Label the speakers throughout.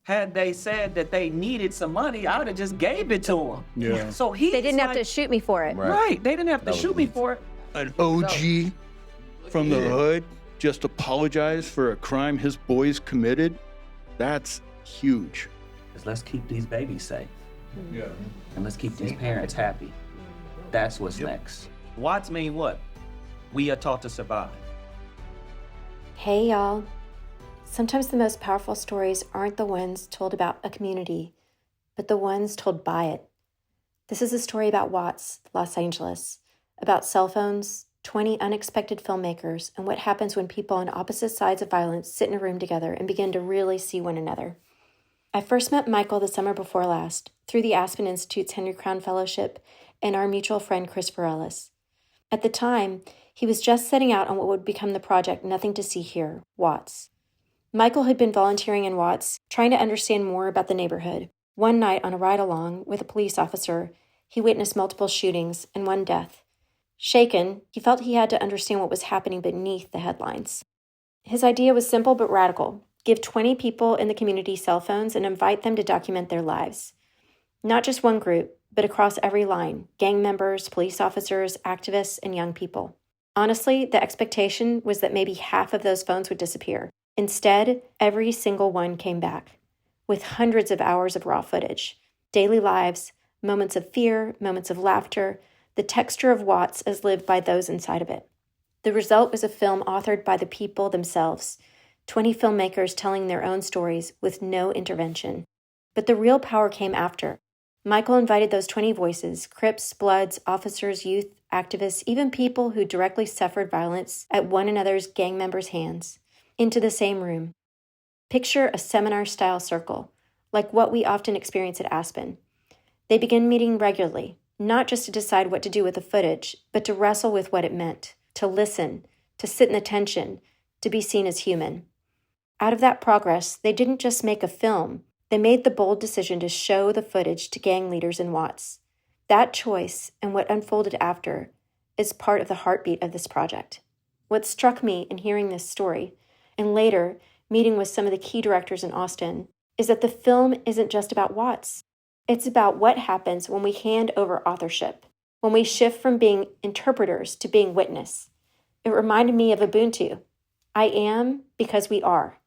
Speaker 1: Had they said that they needed some money, I would have just gave it to them.
Speaker 2: Yeah.
Speaker 1: So
Speaker 3: They didn't have to shoot me for it.
Speaker 1: Right. They didn't have to shoot me for it.
Speaker 2: An OG from the hood just apologized for a crime his boys committed. That's huge.
Speaker 1: Let's keep these babies safe.
Speaker 2: Yeah.
Speaker 1: And let's keep these parents happy. That's what's next. Watts mean what? We are taught to survive.
Speaker 3: Hey, y'all. Sometimes the most powerful stories aren't the ones told about a community, but the ones told by it. This is a story about Watts, Los Angeles, about cell phones, 20 unexpected filmmakers, and what happens when people on opposite sides of violence sit in a room together and begin to really see one another. I first met Michael the summer before last through the Aspen Institute's Henry Crown Fellowship and our mutual friend Christopher Ellis. At the time, he was just setting out on what would become the project Nothing to See Here, Watts. Michael had been volunteering in Watts, trying to understand more about the neighborhood. One night on a ride-along with a police officer, he witnessed multiple shootings and one death. Shaken, he felt he had to understand what was happening beneath the headlines. His idea was simple but radical. Give 20 people in the community cell phones and invite them to document their lives. Not just one group, but across every line: gang members, police officers, activists, and young people. Honestly, the expectation was that maybe half of those phones would disappear. Instead, every single one came back, with hundreds of hours of raw footage, daily lives, moments of fear, moments of laughter, the texture of Watts as lived by those inside of it. The result was a film authored by the people themselves, 20 filmmakers telling their own stories with no intervention. But the real power came after. Michael invited those 20 voices, Crips, Bloods, officers, youth, activists, even people who directly suffered violence at one another's gang members' hands, into the same room. Picture a seminar-style circle, like what we often experience at Aspen. They began meeting regularly, not just to decide what to do with the footage, but to wrestle with what it meant, to listen, to sit in the tension, to be seen as human. Out of that progress, they didn't just make a film, they made the bold decision to show the footage to gang leaders in Watts. That choice, and what unfolded after, is part of the heartbeat of this project. What struck me in hearing this story, and later meeting with some of the key directors in Austin, is that the film isn't just about Watts. It's about what happens when we hand over authorship, when we shift from being interpreters to being witness. It reminded me of Ubuntu. I am because we are.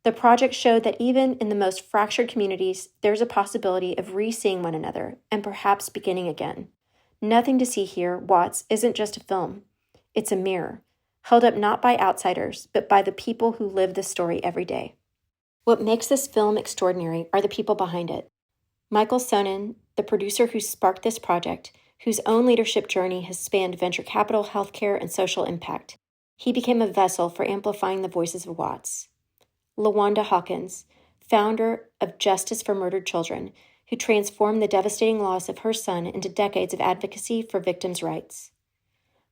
Speaker 3: The project showed that even in the most fractured communities, there's a possibility of re-seeing one another and perhaps beginning again. Nothing to See Here, Watts, isn't just a film. It's a mirror, held up not by outsiders, but by the people who live this story every day. What makes this film extraordinary are the people behind it. Michael Soenen, the producer who sparked this project, whose own leadership journey has spanned venture capital, healthcare, and social impact. He became a vessel for amplifying the voices of Watts. Lawanda Hawkins, founder of Justice for Murdered Children, who transformed the devastating loss of her son into decades of advocacy for victims' rights.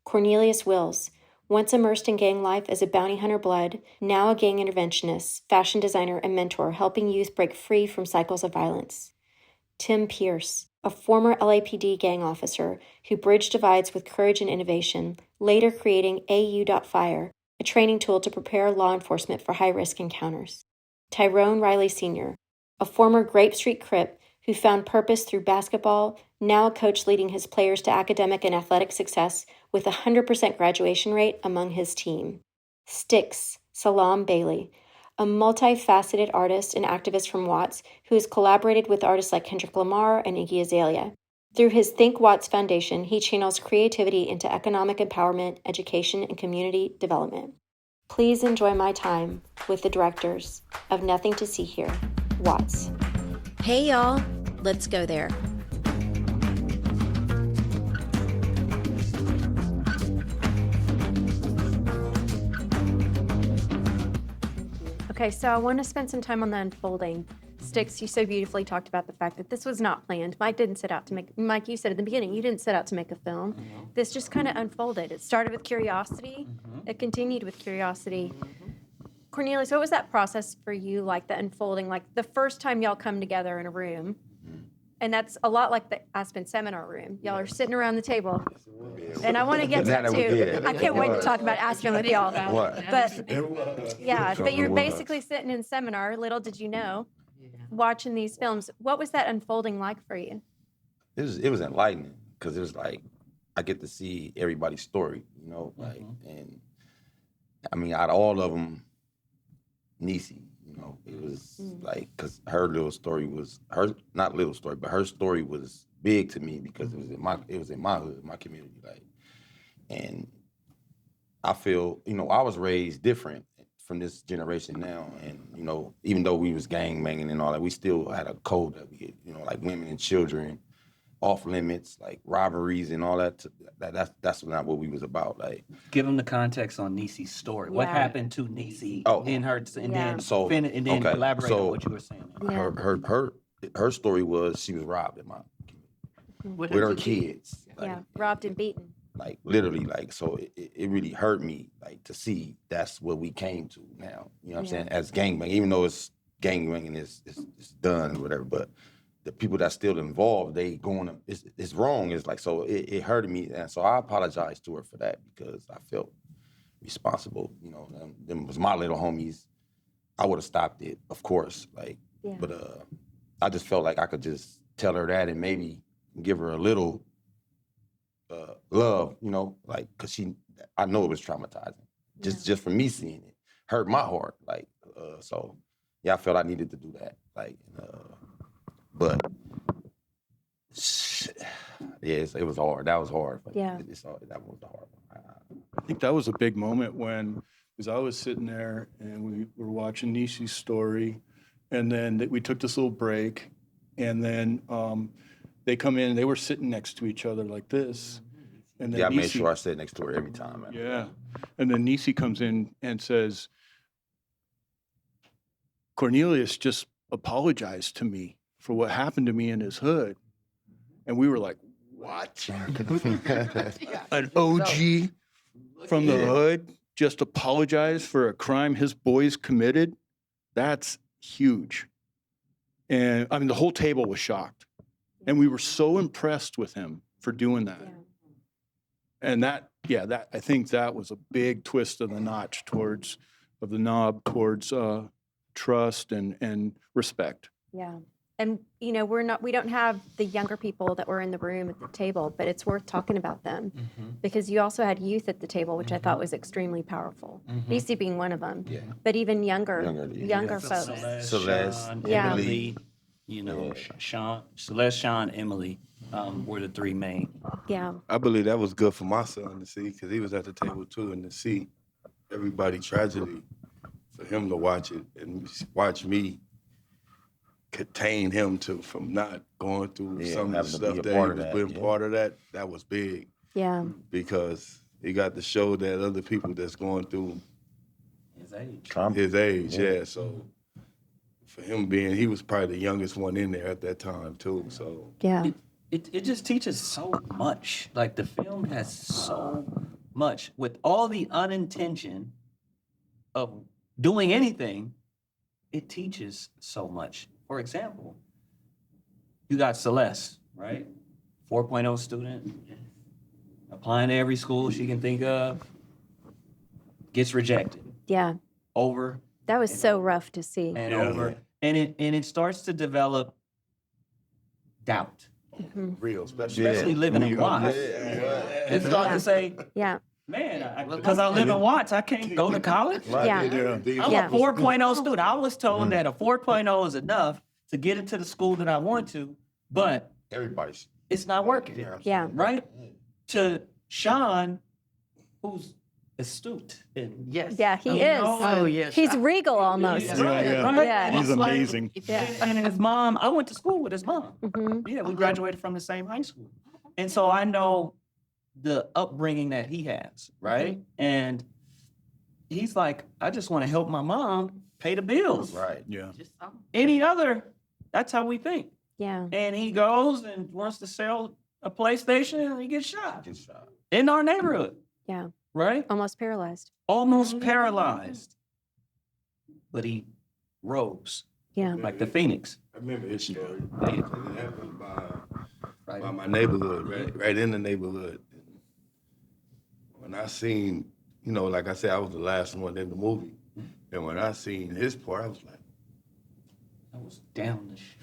Speaker 3: Cornelius Wills, once immersed in gang life as a bounty hunter blood, now a gang interventionist, fashion designer, and mentor helping youth break free from cycles of violence. Tim Pierce, a former LAPD gang officer who bridged divides with courage and innovation, later creating AU.Fire, a training tool to prepare law enforcement for high-risk encounters. Tyrone Riley Sr., a former Grape Street Crip who found purpose through basketball, now a coach leading his players to academic and athletic success with a 100% graduation rate among his team. Stix, Salam Bailey, a multifaceted artist and activist from Watts who has collaborated with artists like Kendrick Lamar and Iggy Azalea. Through his Think Watts Foundation, he channels creativity into economic empowerment, education, and community development. Please enjoy my time with the directors of Nothing to See Here, Watts. Hey, y'all. Let's go there. Okay, so I want to spend some time on the unfolding. Stix, you so beautifully talked about the fact that this was not planned. Mike, you said at the beginning, you didn't set out to make a film. Mm-hmm. This just kind of unfolded. It started with curiosity. Mm-hmm. It continued with curiosity. Mm-hmm. Cornelius, what was that process for you, like the unfolding, like the first time y'all come together in a room? Mm-hmm. And that's a lot like the Aspen seminar room. Y'all are sitting around the table. And I want to get to that too. I can't wait to talk about Aspen with y'all. But yeah, but you're basically sitting in seminar. Little did you know watching these films. What was that unfolding like for you?
Speaker 4: It was enlightening because it was like I get to see everybody's story, you know, like, and I mean, out of all of them, Niecy, you know, it was like, because her little story was not little story, but her story was big to me because it was in my hood, my community, like, and I feel, you know, I was raised different from this generation now, and you know, even though we was gang banging and all that, we still had a code that we, you know, like women and children off limits, like robberies and all that. That's not what we was about. Like,
Speaker 1: Give them the context on Niecy's story. What happened to Niecy in her, and then elaborate on what you were saying.
Speaker 4: Her story was she was robbed in my with her kids. Like,
Speaker 3: robbed and beaten.
Speaker 4: Like literally, like, so it really hurt me, like, to see that's what we came to now. You know what I'm saying? As gangbang, even though it's gangbanging is done or whatever, but the people that's still involved, they going to, it's wrong. It's like, so it hurted me. And so I apologized to her for that because I felt responsible. You know, them was my little homies. I would have stopped it, of course. Like, but I just felt like I could just tell her that and maybe give her a little love, you know, like, cause I know it was traumatizing. Just for me seeing it hurt my heart. Like, so yeah, I felt I needed to do that. Like, but yes, it was hard. That was hard. But that was the hard one.
Speaker 2: I think that was a big moment when, because I was sitting there and we were watching Niecy's story, and then we took this little break, and then they come in, they were sitting next to each other like this. And then
Speaker 4: I made sure I sat next to her every time. Man.
Speaker 2: Yeah. And then Niecy comes in and says, Cornelius just apologized to me for what happened to me in his hood. And we were like, what? An OG from the hood just apologized for a crime his boys committed? That's huge. And I mean, the whole table was shocked. And we were so impressed with him for doing that. And that I think that was a big twist of the notch towards trust and respect.
Speaker 3: Yeah. And, you know, we don't have the younger people that were in the room at the table, but it's worth talking about them because you also had youth at the table, which I thought was extremely powerful. Niecy being one of them, but even younger folks.
Speaker 4: Celeste,
Speaker 1: Emily, you know, Celeste, Sean, Emily were the three main.
Speaker 3: Yeah.
Speaker 5: I believe that was good for my son to see because he was at the table too, and to see everybody's tragedy, for him to watch it and watch me contain him from not going through some of the stuff that he was being part of that was big.
Speaker 3: Yeah.
Speaker 5: Because he got to show that other people that's going through his age, so for him he was probably the youngest one in there at that time too, so.
Speaker 3: Yeah.
Speaker 1: It just teaches so much. Like, the film has so much with all the unintention of doing anything. It teaches so much. For example, you got Celeste, right? 4.0 student, applying to every school she can think of, gets rejected.
Speaker 3: Yeah.
Speaker 1: Over.
Speaker 3: That was so rough to see.
Speaker 1: And over. And it starts to develop doubt.
Speaker 5: Real,
Speaker 1: especially living in Watts. It starts to say, man, because I live in Watts, I can't go to college.
Speaker 3: Yeah.
Speaker 1: I'm a 4.0 student. I was told that a 4.0 is enough to get into the school that I want to, but it's not working.
Speaker 3: Yeah.
Speaker 1: Right? To Sean, who's astute. And
Speaker 3: yeah, he is.
Speaker 1: Oh, yes.
Speaker 3: He's regal almost.
Speaker 2: Yeah. He's amazing.
Speaker 1: And his mom, I went to school with his mom. Yeah, we graduated from the same high school. And so I know the upbringing that he has, right? And he's like, I just want to help my mom pay the bills.
Speaker 4: Right.
Speaker 2: Yeah.
Speaker 1: Any other, that's how we think.
Speaker 3: Yeah.
Speaker 1: And he goes and wants to sell a PlayStation and he gets shot. In our neighborhood.
Speaker 3: Yeah.
Speaker 1: Right?
Speaker 3: Almost paralyzed.
Speaker 1: Almost paralyzed. But he rose.
Speaker 3: Yeah.
Speaker 1: Like the phoenix.
Speaker 5: I remember his story. It happened by my neighborhood, right in the neighborhood. When I seen, you know, like I said, I was the last one in the movie. And when I seen his part, I was like,
Speaker 1: I was down the street.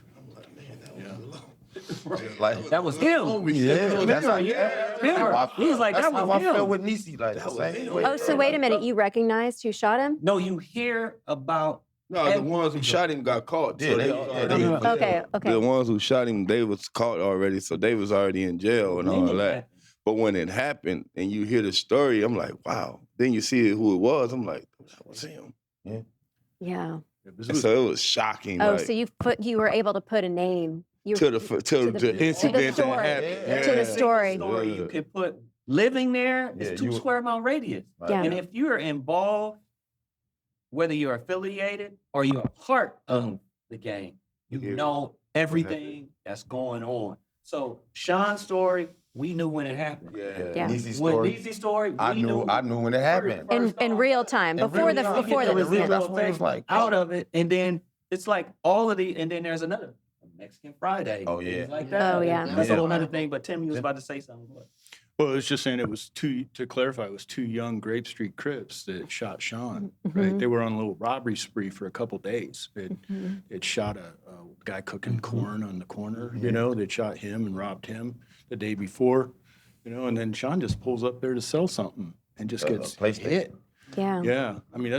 Speaker 4: Like
Speaker 1: That was him.
Speaker 4: yeah, that's how,
Speaker 1: He was like,
Speaker 4: that's
Speaker 1: that
Speaker 4: how
Speaker 1: was
Speaker 4: I felt
Speaker 1: him.
Speaker 4: with Niecy. Like the same way.
Speaker 3: Oh, so wait a minute. You recognized who shot him?
Speaker 1: No, you hear about.
Speaker 5: No, the ones who shot him got caught.
Speaker 4: Yeah,
Speaker 5: So
Speaker 4: they-
Speaker 5: was
Speaker 4: yeah,
Speaker 5: already
Speaker 4: they-
Speaker 5: in jail.
Speaker 3: Okay.
Speaker 5: The ones who shot him, they was caught already, so they was already in jail and all that. But when it happened and you hear the story, I'm like, wow. Then you see who it was. I'm like, that was him.
Speaker 3: Yeah.
Speaker 5: And so it was shocking.
Speaker 3: Oh,
Speaker 5: like,
Speaker 3: so you were able to put a name. You
Speaker 5: to the incident that
Speaker 3: story.
Speaker 5: happened.
Speaker 4: Yeah.
Speaker 3: To the story.
Speaker 1: You can put living there. It's
Speaker 4: Yeah,
Speaker 1: 2 square mile radius.
Speaker 3: Yeah.
Speaker 1: And if you're involved, whether you're affiliated or you're a part of the game, you
Speaker 5: Yeah.
Speaker 1: know everything that's going on. So Sean's story, we knew when it happened.
Speaker 3: Yeah.
Speaker 4: Niecy's
Speaker 1: When
Speaker 4: story.
Speaker 1: Niecy's story, we
Speaker 4: I knew when it happened.
Speaker 3: In real time,
Speaker 4: In
Speaker 3: before
Speaker 4: real
Speaker 3: the
Speaker 4: time.
Speaker 3: before
Speaker 4: Yeah,
Speaker 3: the
Speaker 4: it was real.
Speaker 3: incident.
Speaker 4: That's what it was like.
Speaker 1: out of it, and then it's like all of the, and then there's another Mexican Friday.
Speaker 4: Oh,
Speaker 1: things
Speaker 4: yeah.
Speaker 1: like that.
Speaker 3: Oh, yeah.
Speaker 1: That's a
Speaker 4: Yeah.
Speaker 1: whole other thing. But Tim, you was about to say something.
Speaker 2: Well, I was just saying it was to clarify, it was 2 young Grape Street Crips that shot Sean, right? They were on a little robbery spree for a couple days. It shot a guy cooking corn on the corner, you know, they'd shot him and robbed him the day before, you know, and then Sean just pulls up there to sell something and just gets
Speaker 4: PlayStation.
Speaker 2: hit.
Speaker 3: Yeah.
Speaker 2: Yeah, I mean,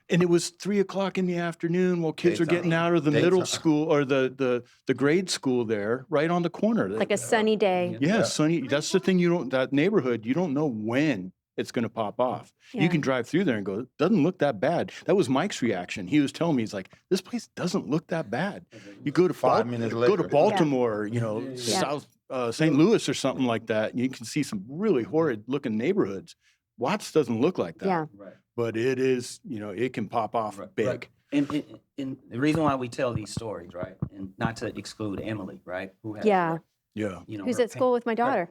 Speaker 2: and it was 3:00 in the afternoon while kids are getting
Speaker 4: Daytime.
Speaker 2: out of the middle
Speaker 4: Daytime.
Speaker 2: school or the grade school there, right on the corner.
Speaker 3: Like a sunny day.
Speaker 2: Yeah, Sonny, that's the thing that neighborhood, you don't know when it's going to pop off.
Speaker 3: Yeah.
Speaker 2: You can drive through there and go, it doesn't look that bad. That was Mike's reaction. He was telling me, he's like, this place doesn't look that bad. You go to
Speaker 4: 5 minutes
Speaker 2: go to
Speaker 4: later.
Speaker 2: Baltimore, you know,
Speaker 3: Yeah.
Speaker 2: South St. Louis or something like that, and you can see some really horrid looking neighborhoods. Watts doesn't look like that.
Speaker 3: Yeah.
Speaker 1: Right.
Speaker 2: But it is, you know, it can pop off big.
Speaker 1: And the reason why we tell these stories, right, and not to exclude Emily, right, who has,
Speaker 3: Yeah.
Speaker 2: Yeah.
Speaker 1: you know,
Speaker 3: Who's
Speaker 1: her
Speaker 3: at school with my daughter?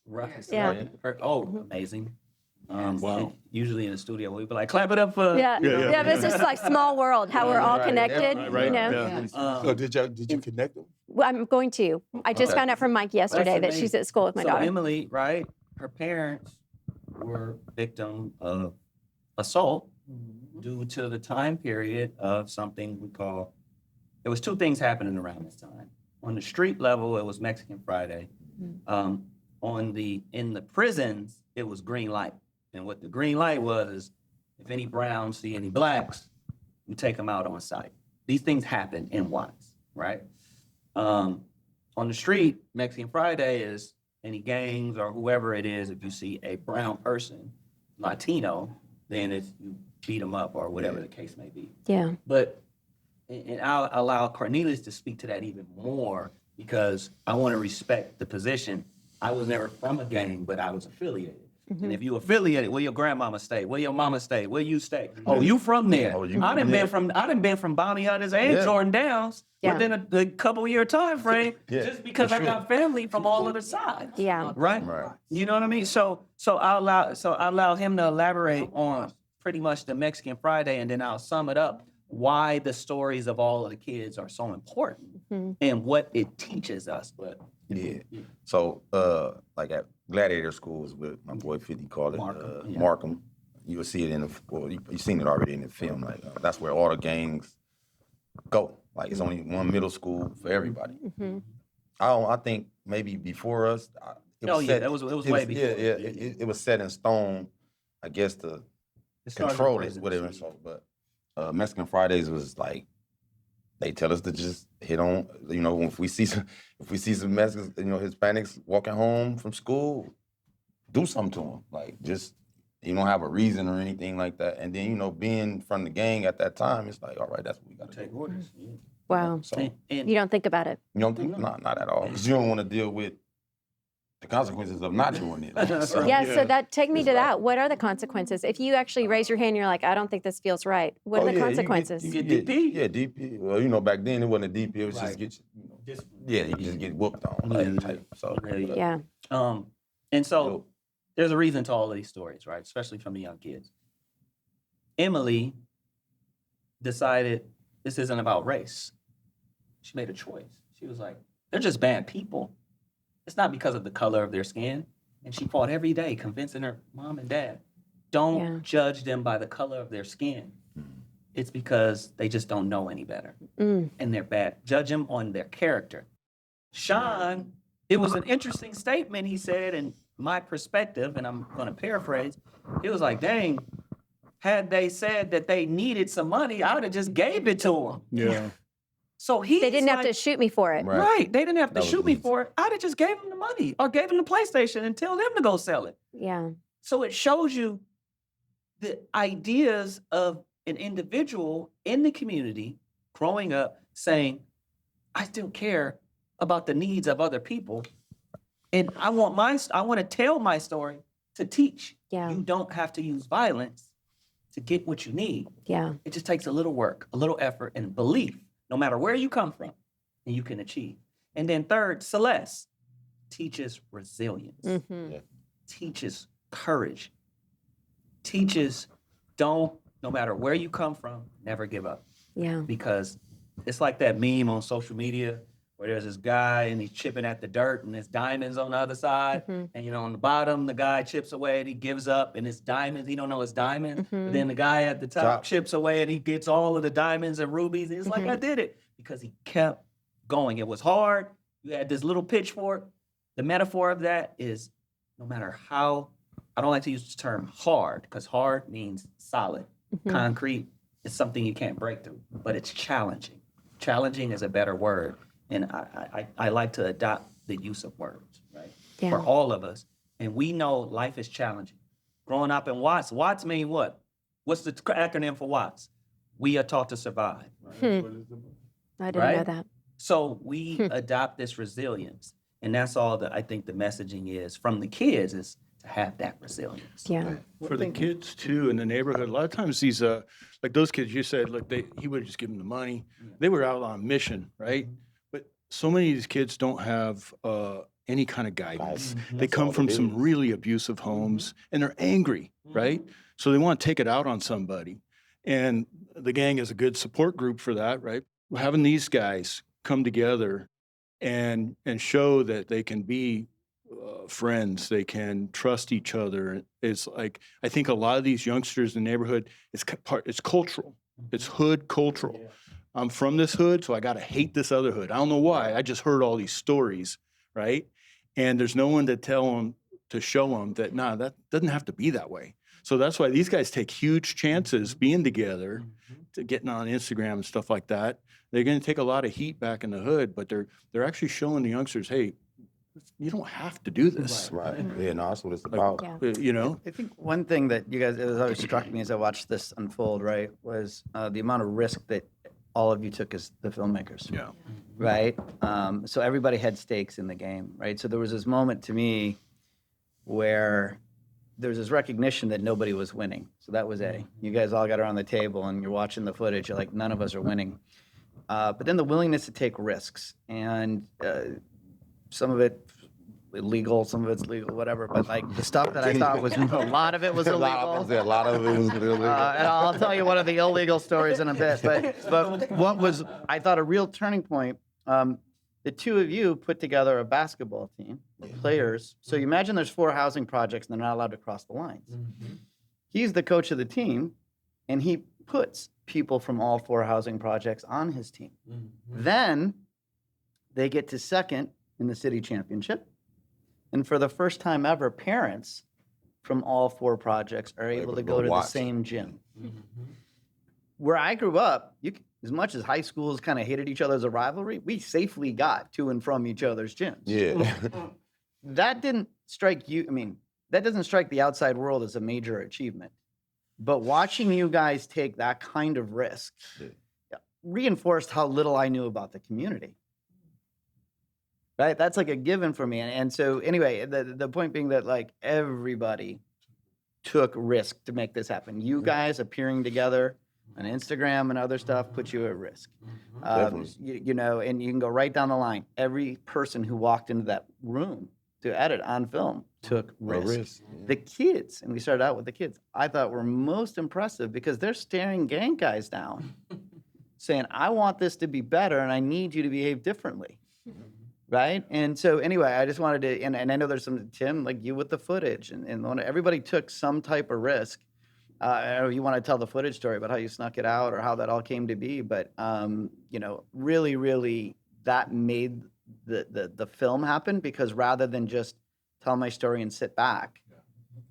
Speaker 1: Rough,
Speaker 3: Yeah.
Speaker 1: amazing. Wow. Usually in the studio, we'd be like, clap it up for.
Speaker 3: Yeah.
Speaker 2: Yeah, yeah.
Speaker 3: Yeah. But it's just like small world, how we're all
Speaker 4: Right.
Speaker 3: connected.
Speaker 2: Right.
Speaker 3: You know.
Speaker 2: Yeah.
Speaker 5: So did you connect them?
Speaker 3: Well, I'm going to. I just
Speaker 4: Okay.
Speaker 3: found out from Mike yesterday that she's
Speaker 1: amazing.
Speaker 3: at school with my
Speaker 1: So
Speaker 3: daughter.
Speaker 1: Emily, right, her parents were victim of assault due to the time period of something we call, there was 2 things happening around this time. On the street level, it was Mexican Friday. In the prisons, it was green light. And what the green light was is if any browns see any blacks, you take them out on sight. These things happen in Watts, right? On the street, Mexican Friday is any gangs or whoever it is, if you see a brown person, Latino, then it's you beat them up or whatever the case may be.
Speaker 3: Yeah.
Speaker 1: But, and I'll allow Cornelius to speak to that even more because I want to respect the position. I was never from a gang, but I was affiliated. And if you affiliated, where your grandmama stay, where your mama stay, where you stay. Oh, you from there?
Speaker 4: Oh, you
Speaker 1: I done
Speaker 4: from
Speaker 1: been from Bounty Hunters and
Speaker 4: Yeah.
Speaker 1: Jordan Downs
Speaker 3: Yeah.
Speaker 1: within a couple year time frame,
Speaker 4: Yeah,
Speaker 1: just because
Speaker 4: for
Speaker 1: I
Speaker 4: sure.
Speaker 1: got family from all other sides.
Speaker 3: Yeah.
Speaker 1: Right.
Speaker 4: Right.
Speaker 1: You know what I mean? So I allow him to elaborate on pretty much the Mexican Friday, and then I'll sum it up why the stories of all of the kids are so important and what it teaches us. But
Speaker 4: Yeah. So, like at Gladiator schools with my boy 50 called it
Speaker 1: Markham, yeah.
Speaker 4: Markham. You will see it you've seen it already in the film. Like that's where all the gangs go. Like it's only one middle school for everybody. I think maybe before us. It
Speaker 1: Oh,
Speaker 4: was
Speaker 1: yeah,
Speaker 4: set-
Speaker 1: it was way
Speaker 4: Yeah,
Speaker 1: before.
Speaker 4: yeah. It was set in stone, I guess, to
Speaker 1: it started in
Speaker 4: control it,
Speaker 1: prisons.
Speaker 4: whatever. So, but Mexican Fridays was like they tell us to just hit on. You know, if we see some Mexicans, you know, Hispanics walking home from school, do something to them. Like just you don't have a reason or anything like that. And then you know, being from the gang at that time, it's like all right, that's what we got to
Speaker 1: Take
Speaker 4: do.
Speaker 1: orders. Yeah.
Speaker 3: Wow.
Speaker 4: So
Speaker 1: And
Speaker 3: You don't think about it.
Speaker 4: you don't think not at all because you don't want to deal with the consequences of not doing it. So,
Speaker 3: Yeah. So that take me to that. What are the consequences? If you actually raise your hand, you're like, I don't think this feels right. What are the
Speaker 4: Oh, yeah,
Speaker 3: consequences?
Speaker 1: you get DP.
Speaker 4: Yeah, DP. Well, you know, back then it wasn't a DP. It was
Speaker 1: Right.
Speaker 4: just get you know,
Speaker 1: Just-
Speaker 4: yeah, you just get whooped on. Like,
Speaker 1: Yeah.
Speaker 4: type. So
Speaker 3: Yeah.
Speaker 1: And so there's a reason to all of these stories, right? Especially from the young kids. Emily decided this isn't about race. She made a choice. She was like, they're just bad people. It's not because of the color of their skin. And she fought every day convincing her mom and dad, don't
Speaker 3: Yeah.
Speaker 1: judge them by the color of their skin. it's because they just don't know any better.
Speaker 3: Mm.
Speaker 1: And they're bad. Judge them on their character. Sean, it was an interesting statement he said, in my perspective, and I'm going to paraphrase. He was like, dang, had they said that they needed some money, I would have just gave it to them.
Speaker 2: Yeah.
Speaker 1: So he
Speaker 3: They didn't have to shoot me for it.
Speaker 1: Right. They didn't have to
Speaker 4: That was
Speaker 1: shoot me
Speaker 4: easy.
Speaker 1: for it. I'd have just gave them the money or gave them the PlayStation and tell them to go sell it.
Speaker 3: Yeah.
Speaker 1: So it shows you the ideas of an individual in the community growing up saying, I still care about the needs of other people. And I want to tell my story to teach.
Speaker 3: Yeah.
Speaker 1: You don't have to use violence to get what you need.
Speaker 3: Yeah.
Speaker 1: It just takes a little work, a little effort, and belief, no matter where you come from, and you can achieve. And then third, Celeste teaches resilience,
Speaker 3: Mm-hmm.
Speaker 1: teaches courage, teaches no matter where you come from, never give up.
Speaker 3: Yeah.
Speaker 1: Because it's like that meme on social media where there's this guy and he's chipping at the dirt and there's diamonds on the other side.
Speaker 3: Mhm.
Speaker 1: And, on the bottom, the guy chips away and he gives up and it's diamonds. He don't know it's diamonds.
Speaker 3: Mhm.
Speaker 1: But then the guy at the top
Speaker 4: Top.
Speaker 1: chips away and he gets all of the diamonds and rubies. And it's like,
Speaker 3: Mhm.
Speaker 1: I did it because he kept going. It was hard. You had this little pitchfork. The metaphor of that is no matter how, I don't like to use the term hard because hard means solid.
Speaker 3: Mhm.
Speaker 1: Concrete is something you can't break through, but it's challenging. Challenging is a better word. And I like to adopt the use of words, right?
Speaker 3: Yeah.
Speaker 1: For all of us. And we know life is challenging. Growing up in Watts mean what? What's the acronym for Watts? We are taught to survive.
Speaker 3: I didn't know
Speaker 1: Right?
Speaker 3: that.
Speaker 1: So we adopt this resilience. And that's all that I think the messaging is from the kids is to have that resilience.
Speaker 3: Yeah.
Speaker 2: For the kids too in the neighborhood, a lot of times these like those kids you said, look, he would just give them the money. They were out on mission, right? But so many of these kids don't have any kind of guidance. They
Speaker 4: That's
Speaker 2: come
Speaker 4: all
Speaker 2: from
Speaker 4: it
Speaker 2: some
Speaker 4: is.
Speaker 2: really abusive homes and they're angry, right? So they want to take it out on somebody. And the gang is a good support group for that, right? Having these guys come together and show that they can be friends, they can trust each other. It's like, I think a lot of these youngsters in the neighborhood, it's cultural. It's hood cultural. I'm from this hood, so I got to hate this other hood. I don't know why. I just heard all these stories, right? And there's no one to tell them, to show them that, nah, that doesn't have to be that way. So that's why these guys take huge chances being together, to getting on Instagram and stuff like that. They're going to take a lot of heat back in the hood, but they're actually showing the youngsters, hey, you don't have to do this.
Speaker 4: Right. Yeah, no, that's what it's about.
Speaker 3: Yeah.
Speaker 2: You know?
Speaker 6: I think one thing that you guys, it was always struck me as I watched this unfold, right, was the amount of risk that all of you took as the filmmakers.
Speaker 2: Yeah.
Speaker 6: Right? So everybody had stakes in the game, right? So there was this moment to me where there was this recognition that nobody was winning. So that was A. You guys all got around the table and you're watching the footage. You're like, none of us are winning. But then the willingness to take risks. And some of it illegal, some of it's legal, whatever. But like the stuff that I thought was, a lot of it was
Speaker 4: A
Speaker 6: illegal.
Speaker 4: lot of it was illegal.
Speaker 6: And I'll tell you one of the illegal stories in a bit. But what was, I thought, a real turning point, the two of you put together a basketball team of players. So you imagine there's 4 housing projects and they're not allowed to cross the lines. He's the coach of the team, and he puts people from all 4 housing projects on his team. Then they get to second in the city championship. And for the first time ever, parents from all 4 projects are able to go to the
Speaker 4: watch.
Speaker 6: same gym. Where I grew up, as much as high schools kind of hated each other as a rivalry, we safely got to and from each other's gyms.
Speaker 4: Yeah.
Speaker 6: That didn't strike you, I mean, that doesn't strike the outside world as a major achievement. But watching you guys take that kind of risk reinforced how little I knew about the community. Right? That's like a given for me. And so anyway, the point being that like everybody took risk to make this happen. You guys appearing together on Instagram and other stuff put you at risk.
Speaker 4: Definitely.
Speaker 6: You know, and you can go right down the line. Every person who walked into that room to edit on film took
Speaker 4: A
Speaker 6: risk.
Speaker 4: risk, yeah.
Speaker 6: The kids, and we started out with the kids, I thought were most impressive because they're staring gang guys down, saying, I want this to be better and I need you to behave differently. Right? And so anyway, I just wanted to, and I know there's some, Tim, like you with the footage, and everybody took some type of risk. I don't know if you want to tell the footage story about how you snuck it out or how that all came to be, but you know, really, really, that made the film happen, because rather than just tell my story and sit back,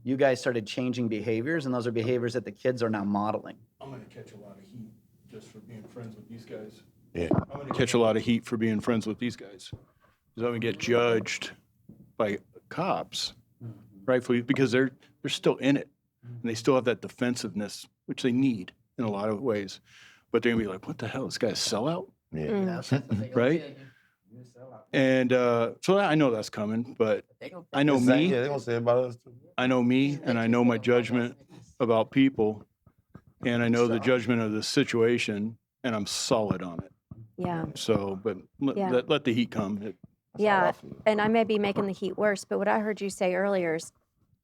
Speaker 6: you guys started changing behaviors, and those are behaviors that the kids are now modeling.
Speaker 2: I'm gonna catch a lot of heat just for being friends with these guys.
Speaker 4: Yeah.
Speaker 2: I'm gonna catch a lot of heat for being friends with these guys. Because I'm gonna get judged by cops, rightfully, because they're still in it. And they still have that defensiveness, which they need in a lot of ways. But they're gonna be like, what the hell, this guy's a sellout?
Speaker 4: Yeah.
Speaker 2: Right? And so I know that's coming, but I know me.
Speaker 4: Yeah, they're gonna say about us too.
Speaker 2: I know me, and I know my judgment about people, and I know the judgment of the situation, and I'm solid on it.
Speaker 3: Yeah.
Speaker 2: So, but
Speaker 3: Yeah.
Speaker 2: let the heat come.
Speaker 3: Yeah. And I may be making the heat worse, but what I heard you say earlier is,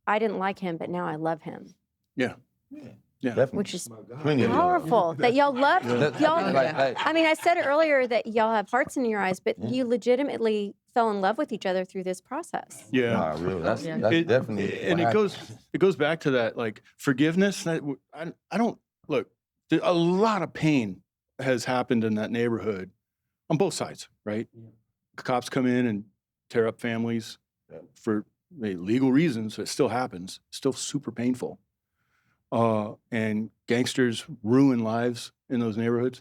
Speaker 3: I didn't like him, but now I love him.
Speaker 2: Yeah. Yeah.
Speaker 4: Definitely.
Speaker 3: Which is
Speaker 4: Plenty of love.
Speaker 3: powerful. That y'all love, y'all.
Speaker 4: Like,
Speaker 3: I mean, I said earlier that y'all have hearts in your eyes, but you legitimately fell in love with each other through this process.
Speaker 2: Yeah.
Speaker 4: nah, real. That's
Speaker 2: It-
Speaker 4: definitely.
Speaker 2: And
Speaker 4: what
Speaker 2: it goes back to that, like, forgiveness. I don't look. A lot of pain has happened in that neighborhood on both sides, right? Cops come in and tear up families for legal reasons. It still happens. Still super painful. And gangsters ruin lives in those neighborhoods.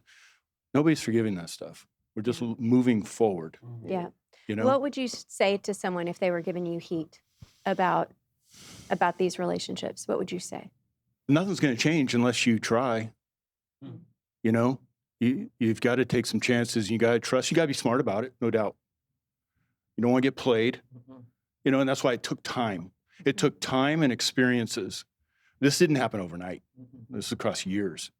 Speaker 2: Nobody's forgiving that stuff. We're just moving forward.
Speaker 3: Yeah.
Speaker 2: You know.
Speaker 3: What would you say to someone if they were giving you heat about these relationships? What would you say?
Speaker 2: Nothing's going to change unless you try. You know, you've got to take some chances. You got to trust. You got to be smart about it, no doubt. You don't want to get played. You know, and that's why it took time. It took time and experiences. This didn't happen overnight. This is across years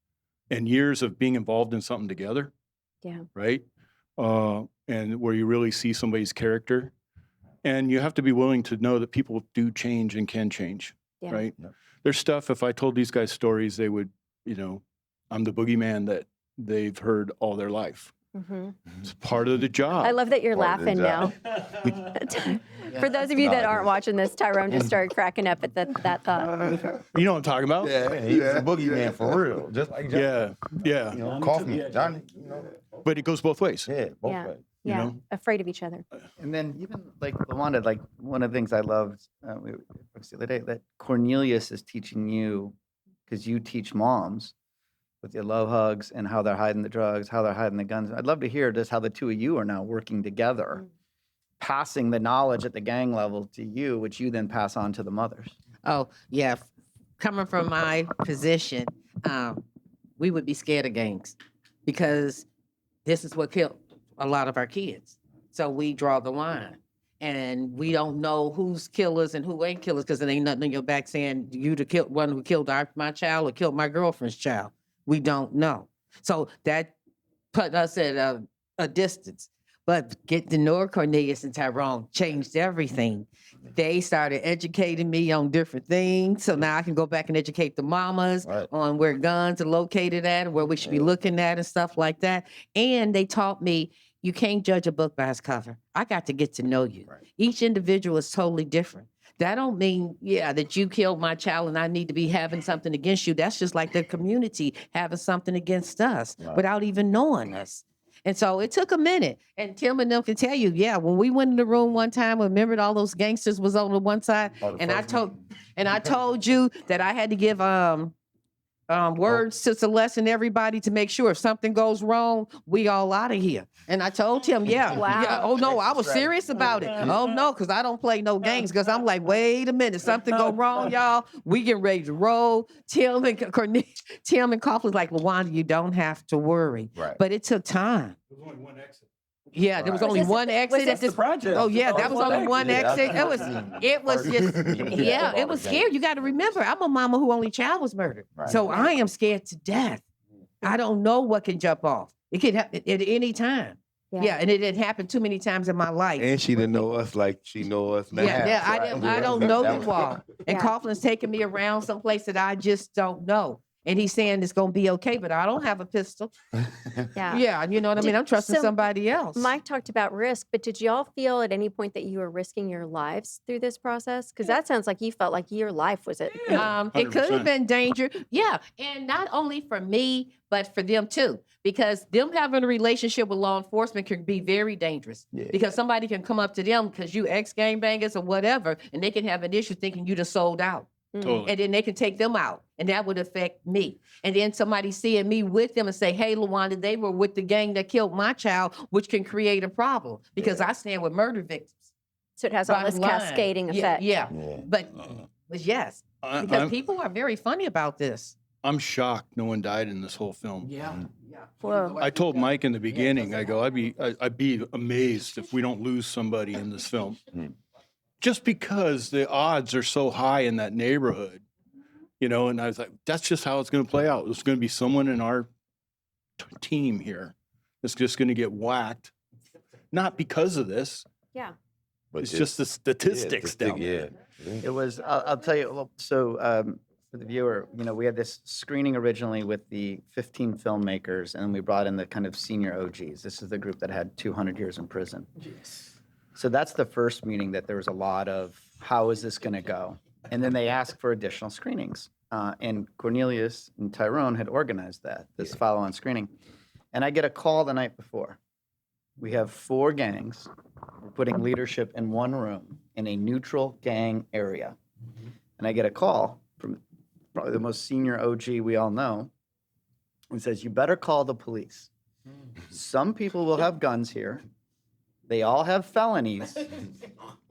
Speaker 2: and years of being involved in something together.
Speaker 3: Yeah.
Speaker 2: Right. And where you really see somebody's character, and you have to be willing to know that people do change and can change.
Speaker 3: Yeah.
Speaker 2: Right.
Speaker 4: Yep.
Speaker 2: There's stuff, if I told these guys stories, they would, you know, I'm the boogeyman that they've heard all their life.
Speaker 3: Mm-hmm.
Speaker 2: It's part of the job.
Speaker 3: I love that you're
Speaker 4: Part of the
Speaker 3: laughing now. For those of you that aren't watching this, Tyrone just started cracking up at that thought.
Speaker 2: You know what I'm talking about?
Speaker 4: Yeah, he's a boogeyman for real. Just like Johnny.
Speaker 2: Yeah. Yeah.
Speaker 4: You know, Coffee, Johnny. You know.
Speaker 2: But it goes both ways.
Speaker 4: Yeah, both
Speaker 3: Yeah.
Speaker 4: ways.
Speaker 2: You
Speaker 3: Yeah.
Speaker 2: know?
Speaker 3: Afraid of each other.
Speaker 6: And then even like Lawanda, like one of the things I loved we were the other day, that Cornelius is teaching you, because you teach moms with your love hugs and how they're hiding the drugs, how they're hiding the guns. I'd love to hear just how the two of you are now working together, passing the knowledge at the gang level to you, which you then pass on to the mothers.
Speaker 7: Oh, yeah. Coming from my position, we would be scared of gangs because this is what killed a lot of our kids. So we draw the line. And we don't know who's killers and who ain't killers, because there ain't nothing on your back saying you the one who killed my child or killed my girlfriend's child. We don't know. So that put us at a distance. But getting to know Cornelius and Tyrone changed everything. They started educating me on different things. So now I can go back and educate the mamas on where guns are located at and where we should be looking at and stuff like that. And they taught me, you can't judge a book by its cover. I got to get to know you. Right. Each individual is totally different. That don't mean, that you killed my child and I need to be having something against you. That's just like the community having something against us without even knowing us. And so it took a minute. And Tim and them can tell you, when we went in the room one time, remembered all those gangsters was on the one side, and I told you that I had to give words to Celeste and everybody to make sure if something goes wrong, we all out of here. And I told him, oh no, I was serious about it. Oh no, because I don't play no games. Because I'm like, wait a minute, something go wrong, y'all. We getting ready to roll. Tim and Coughlin's like, Lawanda, you don't have to worry. Right. But it took time.
Speaker 2: There's only one exit.
Speaker 7: Yeah, there was only one exit at this
Speaker 1: project.
Speaker 7: Oh yeah, that was only one exit. It was just it was scary. You got to remember, I'm a mama who only child was murdered, so I am scared to death. I don't know what can jump off. It could happen at any time. Yeah, and it had happened too many times in my life.
Speaker 5: And she didn't know us like she know us now.
Speaker 7: Yeah, I don't know you all. And Coughlin's taking me around someplace that I just don't know. and he's saying it's gonna be okay, but I don't have a pistol.
Speaker 3: Yeah.
Speaker 7: Yeah, you know what I mean? I'm trusting
Speaker 3: So
Speaker 7: somebody else.
Speaker 3: Mike talked about risk, but did y'all feel at any point that you were risking your lives through this process? Because that sounds like you felt like your life was at
Speaker 7: It could
Speaker 2: 100%.
Speaker 7: have been danger. Yeah. And not only for me, but for them too. Because them having a relationship with law enforcement can be very dangerous.
Speaker 4: Yeah.
Speaker 7: Because somebody can come up to them because you ex-gangbangers or whatever, and they can have an issue thinking you just sold out.
Speaker 2: Totally.
Speaker 7: And then they can take them out. And that would affect me. And then somebody seeing me with them and say, hey, Lawanda, they were with the gang that killed my child, which can create a problem because I stand with murder victims.
Speaker 3: So it has all this
Speaker 7: Bottom line.
Speaker 3: cascading
Speaker 7: Yeah,
Speaker 3: effect.
Speaker 7: yeah.
Speaker 4: Yeah.
Speaker 7: But yes, because
Speaker 2: I'm,
Speaker 7: people are very funny about this.
Speaker 2: I'm shocked no one died in this whole film.
Speaker 7: Yeah.
Speaker 3: Whoa.
Speaker 2: I told Mike in the beginning, I go, I'd be amazed if we don't lose somebody in this film. Just because the odds are so high in that neighborhood, you know, and I was like, that's just how it's going to play out. There's going to be someone in our team here that's just going to get whacked. Not because of this.
Speaker 3: Yeah.
Speaker 4: But
Speaker 2: It's just the statistics down there.
Speaker 4: Yeah.
Speaker 6: It was, I'll tell you, well, so for the viewer, you know, we had this screening originally with the 15 filmmakers, and we brought in the kind of senior OGs. This is the group that had 200 years in prison. So that's the first meeting that there was a lot of, how is this going to go? And then they asked for additional screenings. And Cornelius and Tyrone had organized that, this follow-on screening. And I get a call the night before. We have 4 gangs. We're putting leadership in one room in a neutral gang area. And I get a call from probably the most senior OG we all know, who says, you better call the police. Some people will have guns here. They all have felonies.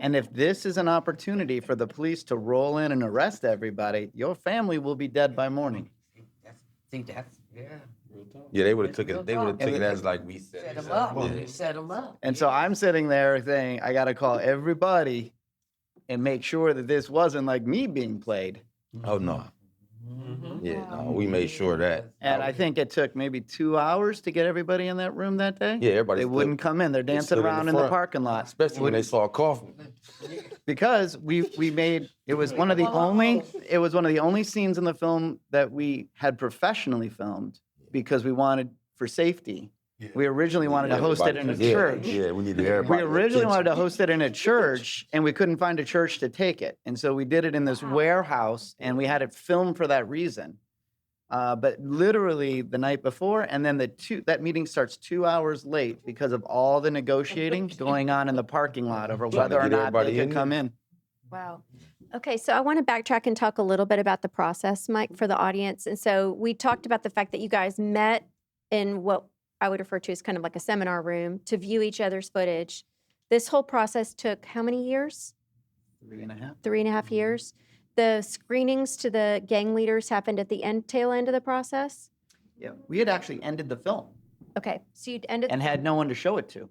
Speaker 6: And if this is an opportunity for the police to roll in and arrest everybody, your family will be dead by morning.
Speaker 7: See, that's, yeah.
Speaker 4: Yeah, they would have took it. They would have took it as like we said.
Speaker 7: Set them up. Set them up.
Speaker 6: And so I'm sitting there saying, I got to call everybody and make sure that this wasn't like me being played.
Speaker 4: Oh no. Yeah, no, we made sure of that.
Speaker 6: And I think it took maybe 2 hours to get everybody in that room that day.
Speaker 4: Yeah, everybody
Speaker 6: They
Speaker 4: stood-
Speaker 6: wouldn't come in. They're dancing
Speaker 4: stood in the
Speaker 6: around in the
Speaker 4: front.
Speaker 6: parking lot.
Speaker 4: Especially when they saw a coffin.
Speaker 6: Because we made it was one of the only scenes in the film that we had professionally filmed because we wanted for safety. We originally wanted to host it in a church.
Speaker 4: Yeah, we needed
Speaker 6: We
Speaker 4: everybody.
Speaker 6: originally wanted to host it in a church, and we couldn't find a church to take it. And so we did it in this warehouse, and we had it filmed for that reason. But literally the night before, and then that meeting starts 2 hours late because of all the negotiating going on in the parking lot over
Speaker 4: Trying to
Speaker 6: whether or
Speaker 4: get
Speaker 6: not
Speaker 4: everybody
Speaker 6: they
Speaker 4: in
Speaker 6: could
Speaker 4: there.
Speaker 6: come in.
Speaker 3: Wow. Okay, so I want to backtrack and talk a little bit about the process, Mike, for the audience. And so we talked about the fact that you guys met in what I would refer to as kind of like a seminar room to view each other's footage. This whole process took how many years?
Speaker 6: 3.5.
Speaker 3: 3.5 years. The screenings to the gang leaders happened at the tail end of the process?
Speaker 6: Yeah, we had actually ended the film
Speaker 3: Okay, so you'd ended.
Speaker 6: and had no one to show it to.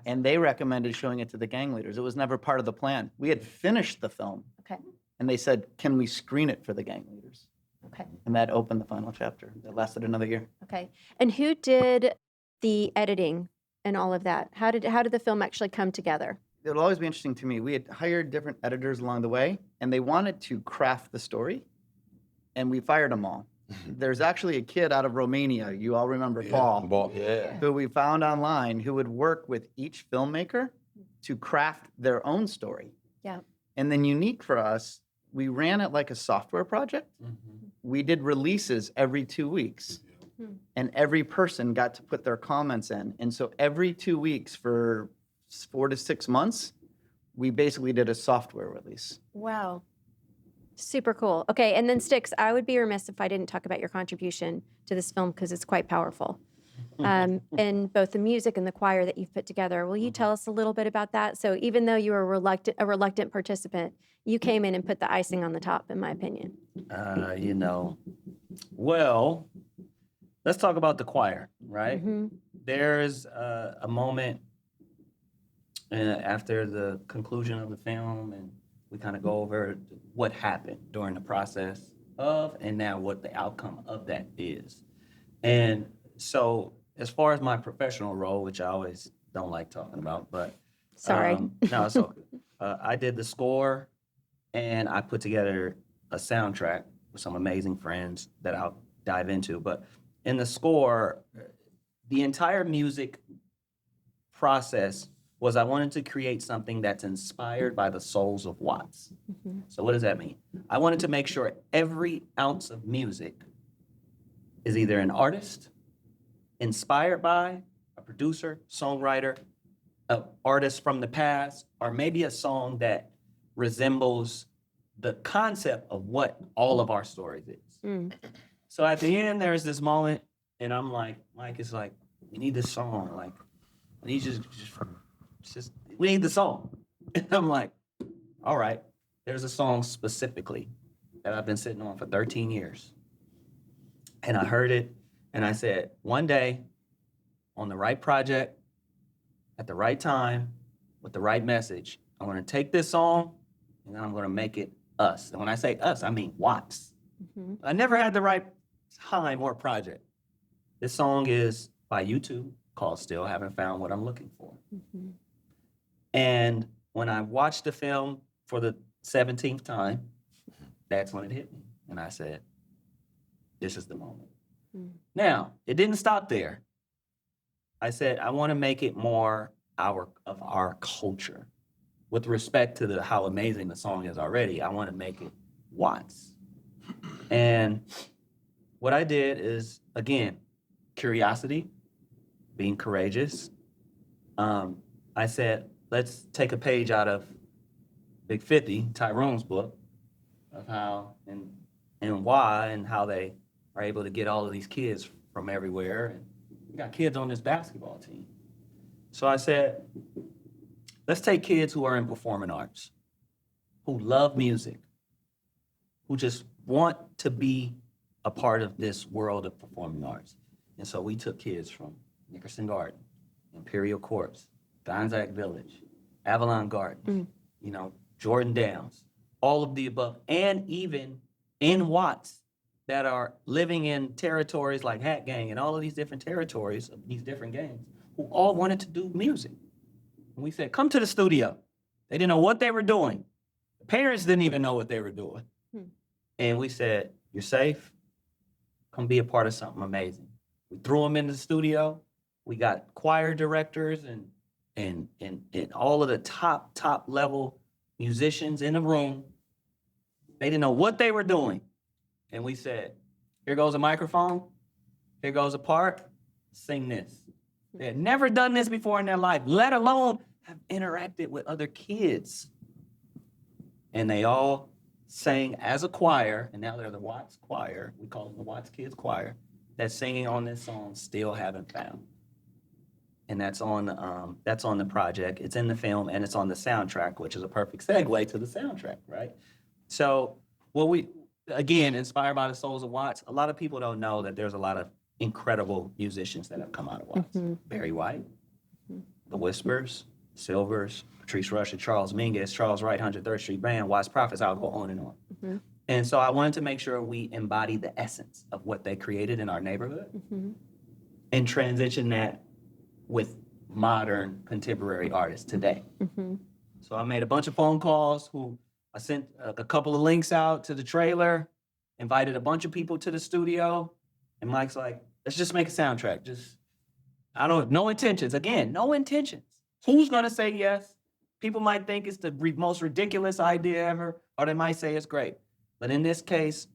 Speaker 6: And they recommended showing it to the gang leaders. It was never part of the plan. We had finished the film,
Speaker 3: Okay,
Speaker 6: and they said, can we screen it for the gang leaders?
Speaker 3: okay,
Speaker 6: And that opened the final chapter. That lasted another year.
Speaker 3: okay. And who did the editing and all of that? How did the film actually come together?
Speaker 6: It'll always be interesting to me. We had hired different editors along the way, and they wanted to craft the story, and we fired them all. There's actually a kid out of Romania, you all remember Paul,
Speaker 4: Yeah.
Speaker 6: who we found online who would work with each filmmaker to craft their own story.
Speaker 3: Yeah.
Speaker 6: And then unique for us, we ran it like a software project. We did releases every 2 weeks. And every person got to put their comments in. And so every 2 weeks for 4 to 6 months, we basically did a software release.
Speaker 3: Wow. Super cool. Okay, and then Stix, I would be remiss if I didn't talk about your contribution to this film because it's quite powerful. And both the music and the choir that you've put together. Will you tell us a little bit about that? So even though you were a reluctant participant, you came in and put the icing on the top, in my opinion.
Speaker 1: Well, let's talk about the choir, right?
Speaker 3: Mhm.
Speaker 1: There's a moment after the conclusion of the film, and we kind of go over what happened during the process of, and now what the outcome of that is. And so, as far as my professional role, which I always don't like talking about, but
Speaker 3: Sorry.
Speaker 1: no, so I did the score, and I put together a soundtrack. with some amazing friends that I'll dive into. But in the score, the entire music process was I wanted to create something that's inspired by the souls of Watts. So what does that mean? I wanted to make sure every ounce of music is either an artist, inspired by a producer, songwriter, an artist from the past, or maybe a song that resembles the concept of what all of our stories is. So at the end, there's this moment, and I'm like, Mike is like, we need this song. Like, we need just we need the song. And I'm like, all right, there's a song specifically that I've been sitting on for 13 years. And I heard it, and I said, one day, on the right project, at the right time, with the right message, I'm gonna take this song, and then I'm gonna make it us. And when I say us, I mean Watts. I never had the right time or project. This song is by YouTube, called Still Haven't Found What I'm Looking For. And when I watched the film for the 17th time, that's when it hit me. And I said, this is the moment. Now, it didn't stop there. I said, I want to make it more of our culture. With respect to how amazing the song is already, I want to make it Watts. And what I did is, again, curiosity, being courageous. I said, let's take a page out of Big 50, Tyrone's book, of how and why and how they are able to get all of these kids from everywhere. And we got kids on this basketball team. So I said, let's take kids who are in performing arts, who love music, who just want to be a part of this world of performing arts. And so we took kids from Nickerson Garden, Imperial Corps, Gonzaga Village, Avalon Garden, Jordan Downs, all of the above, and even in Watts that are living in territories like Hat Gang and all of these different territories of these different gangs who all wanted to do music. And we said, come to the studio. They didn't know what they were doing. The parents didn't even know what they were doing. And we said, you're safe. Come be a part of something amazing. We threw them in the studio. We got choir directors and all of the top level musicians in the room. They didn't know what they were doing. And we said, here goes a microphone. Here goes a part. Sing this. They had never done this before in their life, let alone have interacted with other kids. And they all sang as a choir, and now they're the Watts Choir. We call them the Watts Kids Choir. That's singing on this song, Still Haven't Found. And that's on the project. It's in the film, and it's on the soundtrack, which is a perfect segue to the soundtrack, right? So, again, inspired by the souls of Watts, a lot of people don't know that there's a lot of incredible musicians that have come out of Watts. Barry White, The Whispers, Silvers, Patrice Rush, and Charles Mingus, Charles Wright, 103rd Street Band, Watts Prophets, I'll go on and on. And so I wanted to make sure we embody the essence of what they created in our neighborhood and transition that with modern contemporary artists today. So I made a bunch of phone calls I sent a couple of links out to the trailer, invited a bunch of people to the studio, and Mike's like, let's just make a soundtrack. No intentions. Again, no intentions. Who's gonna say yes? People might think it's the most ridiculous idea ever, or they might say it's great. But in this case,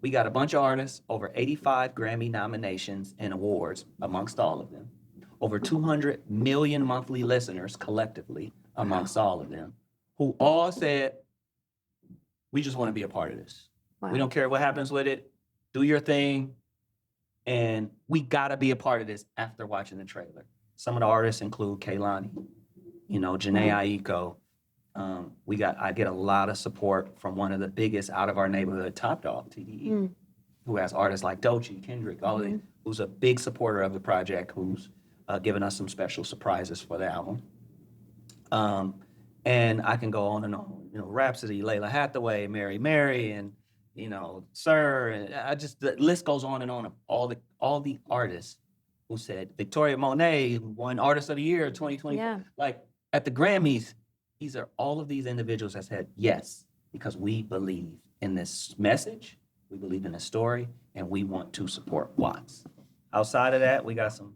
Speaker 1: we got a bunch of artists, over 85 Grammy nominations and awards amongst all of them, over 200 million monthly listeners collectively amongst all of them, who all said, we just want to be a part of this.
Speaker 3: Wow.
Speaker 1: We don't care what happens with it. Do your thing. And we got to be a part of this after watching the trailer. Some of the artists include Kehlani, Janae Aiko. I get a lot of support from one of the biggest out of our neighborhood, Top Dog, TDE, who has artists like Doechii, Kendrick, all of these, who's a big supporter of the project, who's given us some special surprises for the album. And I can go on and on, Rhapsody, Layla Hathaway, Mary, and, Sir, and the list goes on and on of all the artists who said, Victoria Monet, who won Artist of the Year 2020.
Speaker 3: Yeah.
Speaker 1: Like at the Grammys, all of these individuals that said yes, because we believe in this message we believe in the story, and we want to support Watts. Outside of that, we got some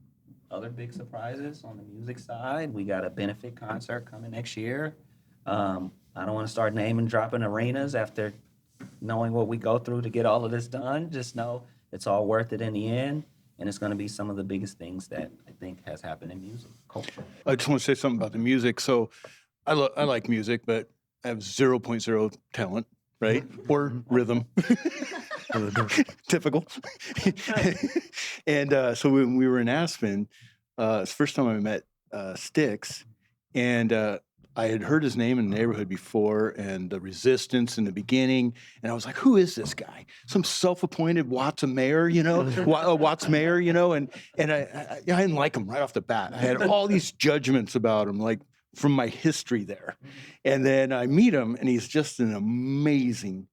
Speaker 1: other big surprises on the music side. We got a benefit concert coming next year. I don't want to start naming dropping arenas after knowing what we go through to get all of this done. Just know it's all worth it in the end, and it's going to be some of the biggest things that I think has happened in music culture.
Speaker 2: I just want to say something about the music. So I like music, but I have 0.0 talent, right? Or rhythm. Typical. And so when we were in Aspen, it's the first time I met Stix, and I had heard his name in the neighborhood before, and the resistance in the beginning, and I was like, who is this guy? Some self-appointed Watts mayor, Watts mayor, and I didn't like him right off the bat. I had all these judgments about him, like from my history there. And then I meet him, and he's just an amazing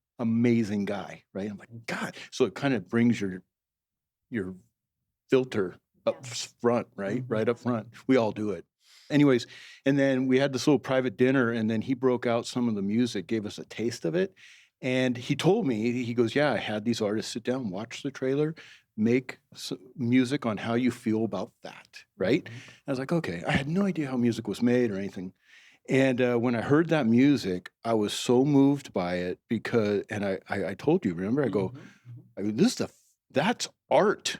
Speaker 2: guy, right? I'm like, God. So it kind of brings your filter up front, right? Right up front. We all do it. Anyways, and then we had this little private dinner, and then he broke out some of the music, gave us a taste of it. And he told me, he goes, yeah, I had these artists sit down, watch the trailer, make music on how you feel about that, right? I was like, okay. I had no idea how music was made or anything. And when I heard that music, I was so moved by it because, and I told you, remember, I go, that's art.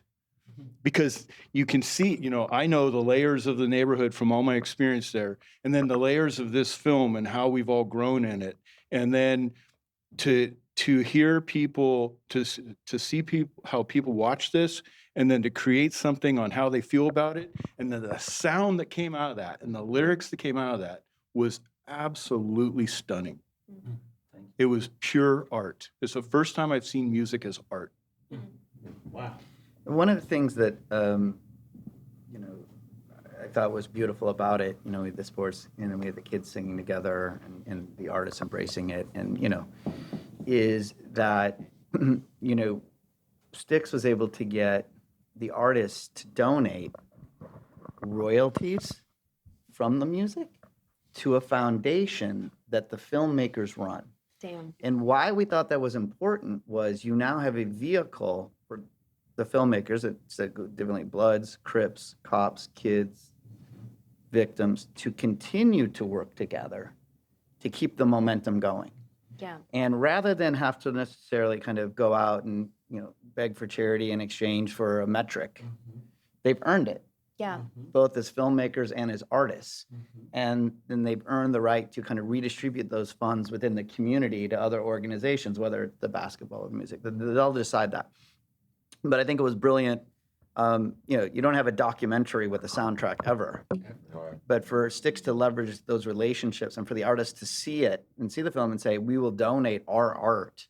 Speaker 2: Because you can see, I know the layers of the neighborhood from all my experience there, and then the layers of this film and how we've all grown in it. And then to hear people, to see people, how people watch this, and then to create something on how they feel about it. And then the sound that came out of that and the lyrics that came out of that was absolutely stunning. It was pure art. It's the first time I've seen music as art.
Speaker 1: Wow.
Speaker 6: One of the things that I thought was beautiful about it, we had the sports, we had the kids singing together and the artists embracing it, and is that Stix was able to get the artists to donate royalties from the music to a foundation that the filmmakers run.
Speaker 3: Damn.
Speaker 6: And why we thought that was important was you now have a vehicle for the filmmakers that said differently, Bloods, Crips, cops, kids, victims, to continue to work together to keep the momentum going.
Speaker 3: Yeah.
Speaker 6: And rather than have to necessarily kind of go out and beg for charity in exchange for a metric, they've earned it,
Speaker 3: Yeah.
Speaker 6: both as filmmakers and as artists. And then they've earned the right to kind of redistribute those funds within the community to other organizations, whether it's the basketball or the music. They'll decide that. But I think it was brilliant. You don't have a documentary with a soundtrack ever. But for Stix to leverage those relationships and for the artists to see it and see the film and say, we will donate our art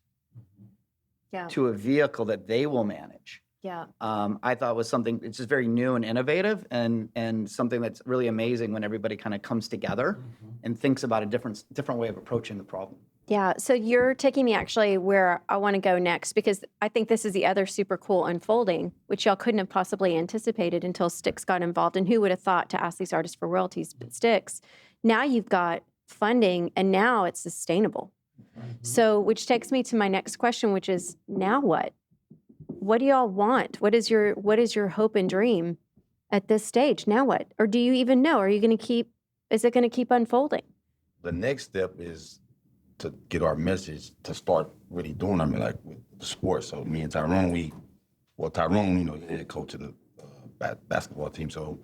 Speaker 6: to a vehicle that they will manage.
Speaker 3: Yeah.
Speaker 6: I thought was something, it's just very new and innovative and something that's really amazing when everybody kind of comes together and thinks about a different way of approaching the problem.
Speaker 3: Yeah, so you're taking me actually where I want to go next, because I think this is the other super cool unfolding, which y'all couldn't have possibly anticipated until Stix got involved. And who would have thought to ask these artists for royalties? But Stix, now you've got funding, and now it's sustainable. So, which takes me to my next question, which is, now what? What do y'all want? What is your hope and dream at this stage? Now what? Or do you even know? Are you going to is it going to keep unfolding?
Speaker 4: The next step is to get our message to start really doing, like with the sports. So me and Tyrone, Tyrone, the head coach of the basketball team. So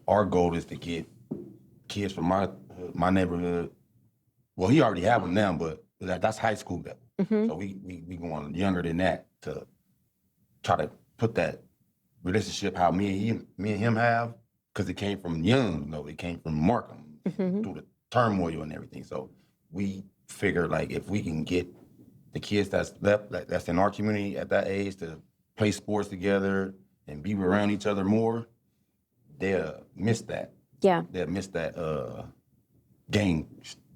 Speaker 4: our goal is to get kids from my neighborhood. Well, he already have them now, but that's high school level. So we going younger than that to try to put that relationship how me and him have, because it came from young, it came from Markham through the turmoil and everything. So we figure, like, if we can get the kids that's left, that's in our community at that age, to play sports together and be around each other more, they'll miss that.
Speaker 3: Yeah.
Speaker 4: They'll miss that game.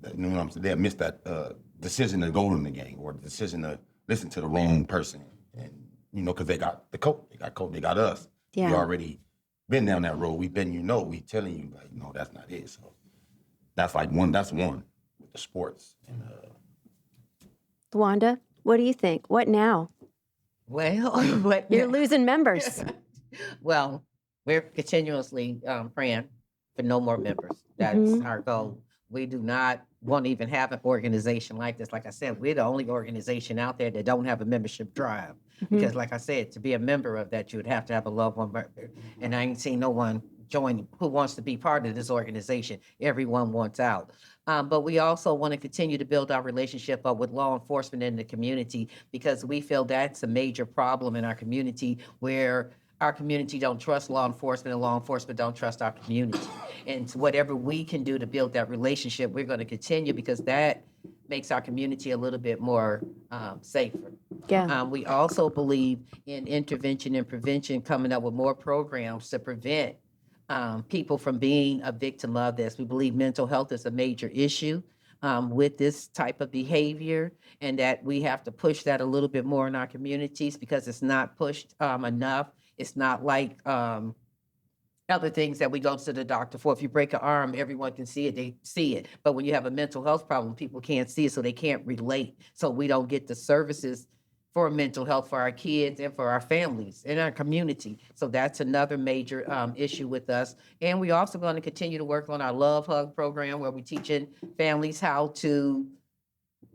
Speaker 4: You know what I'm saying? They'll miss that decision to go in the game, or the decision to listen to the wrong person. And, because they got the coach, they got us.
Speaker 3: Yeah.
Speaker 4: We already been down that road. We've been, we telling you, like, no, that's not it. So that's one with the sports. And
Speaker 3: Lawanda, what do you think? What now?
Speaker 7: Well, but
Speaker 3: You're losing members.
Speaker 7: well, we're continuously praying for no more members. That's our goal. We do not want to even have an organization like this. Like I said, we're the only organization out there that don't have a membership drive. Because like I said, to be a member of that, you would have to have a loved one member. And I ain't seen no one join who wants to be part of this organization. Everyone wants out. But we also want to continue to build our relationship up with law enforcement in the community because we feel that's a major problem in our community where our community don't trust law enforcement and law enforcement don't trust our community. And whatever we can do to build that relationship, we're going to continue because that makes our community a little bit more safer.
Speaker 3: Yeah.
Speaker 7: We also believe in intervention and prevention, coming up with more programs to prevent people from being a victim of this. We believe mental health is a major issue with this type of behavior, and that we have to push that a little bit more in our communities because it's not pushed enough. It's not like other things that we go to the doctor for. If you break an arm, everyone can see it, they see it. But when you have a mental health problem, people can't see it, so they can't relate. So we don't get the services for mental health for our kids and for our families in our community. So that's another major issue with us. And we also going to continue to work on our Love Hug program where we're teaching families how to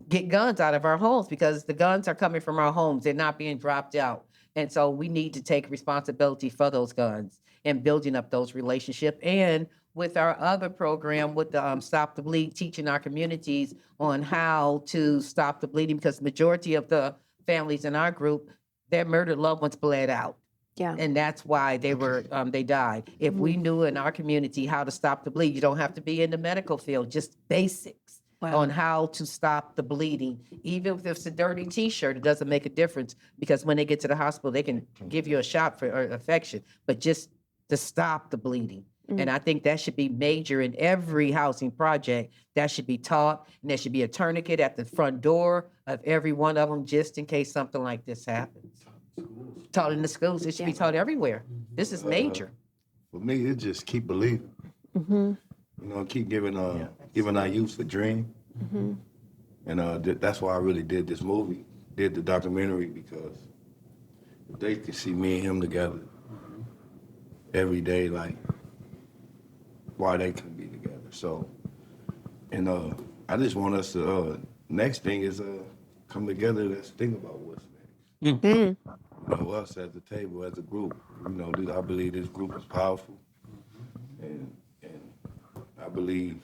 Speaker 7: get guns out of our homes because the guns are coming from our homes. They're not being dropped out. And so we need to take responsibility for those guns and building up those relationships. And with our other program with the Stop the Bleed, teaching our communities on how to stop the bleeding because majority of the families in our group, their murdered loved ones bled out.
Speaker 3: Yeah.
Speaker 7: And that's why they died. If we knew in our community how to stop the bleed, you don't have to be in the medical field, just basics on how to stop the bleeding. Even if it's a dirty t-shirt, it doesn't make a difference because when they get to the hospital, they can give you a shot for infection, but just to stop the bleeding. And I think that should be major in every housing project. That should be taught, and there should be a tourniquet at the front door of every one of them, just in case something like this happens. Taught in the schools. It should be taught everywhere. This is major.
Speaker 5: For me, it just keep believing. You know, keep giving our youth a dream. And that's why I really did this movie, did the documentary, because if they could see me and him together every day, like, why they couldn't be together. So, and I just want us to, next thing is come together, let's think about what's next. You know, us at the table, as a group, you know, I believe this group is powerful. And I believe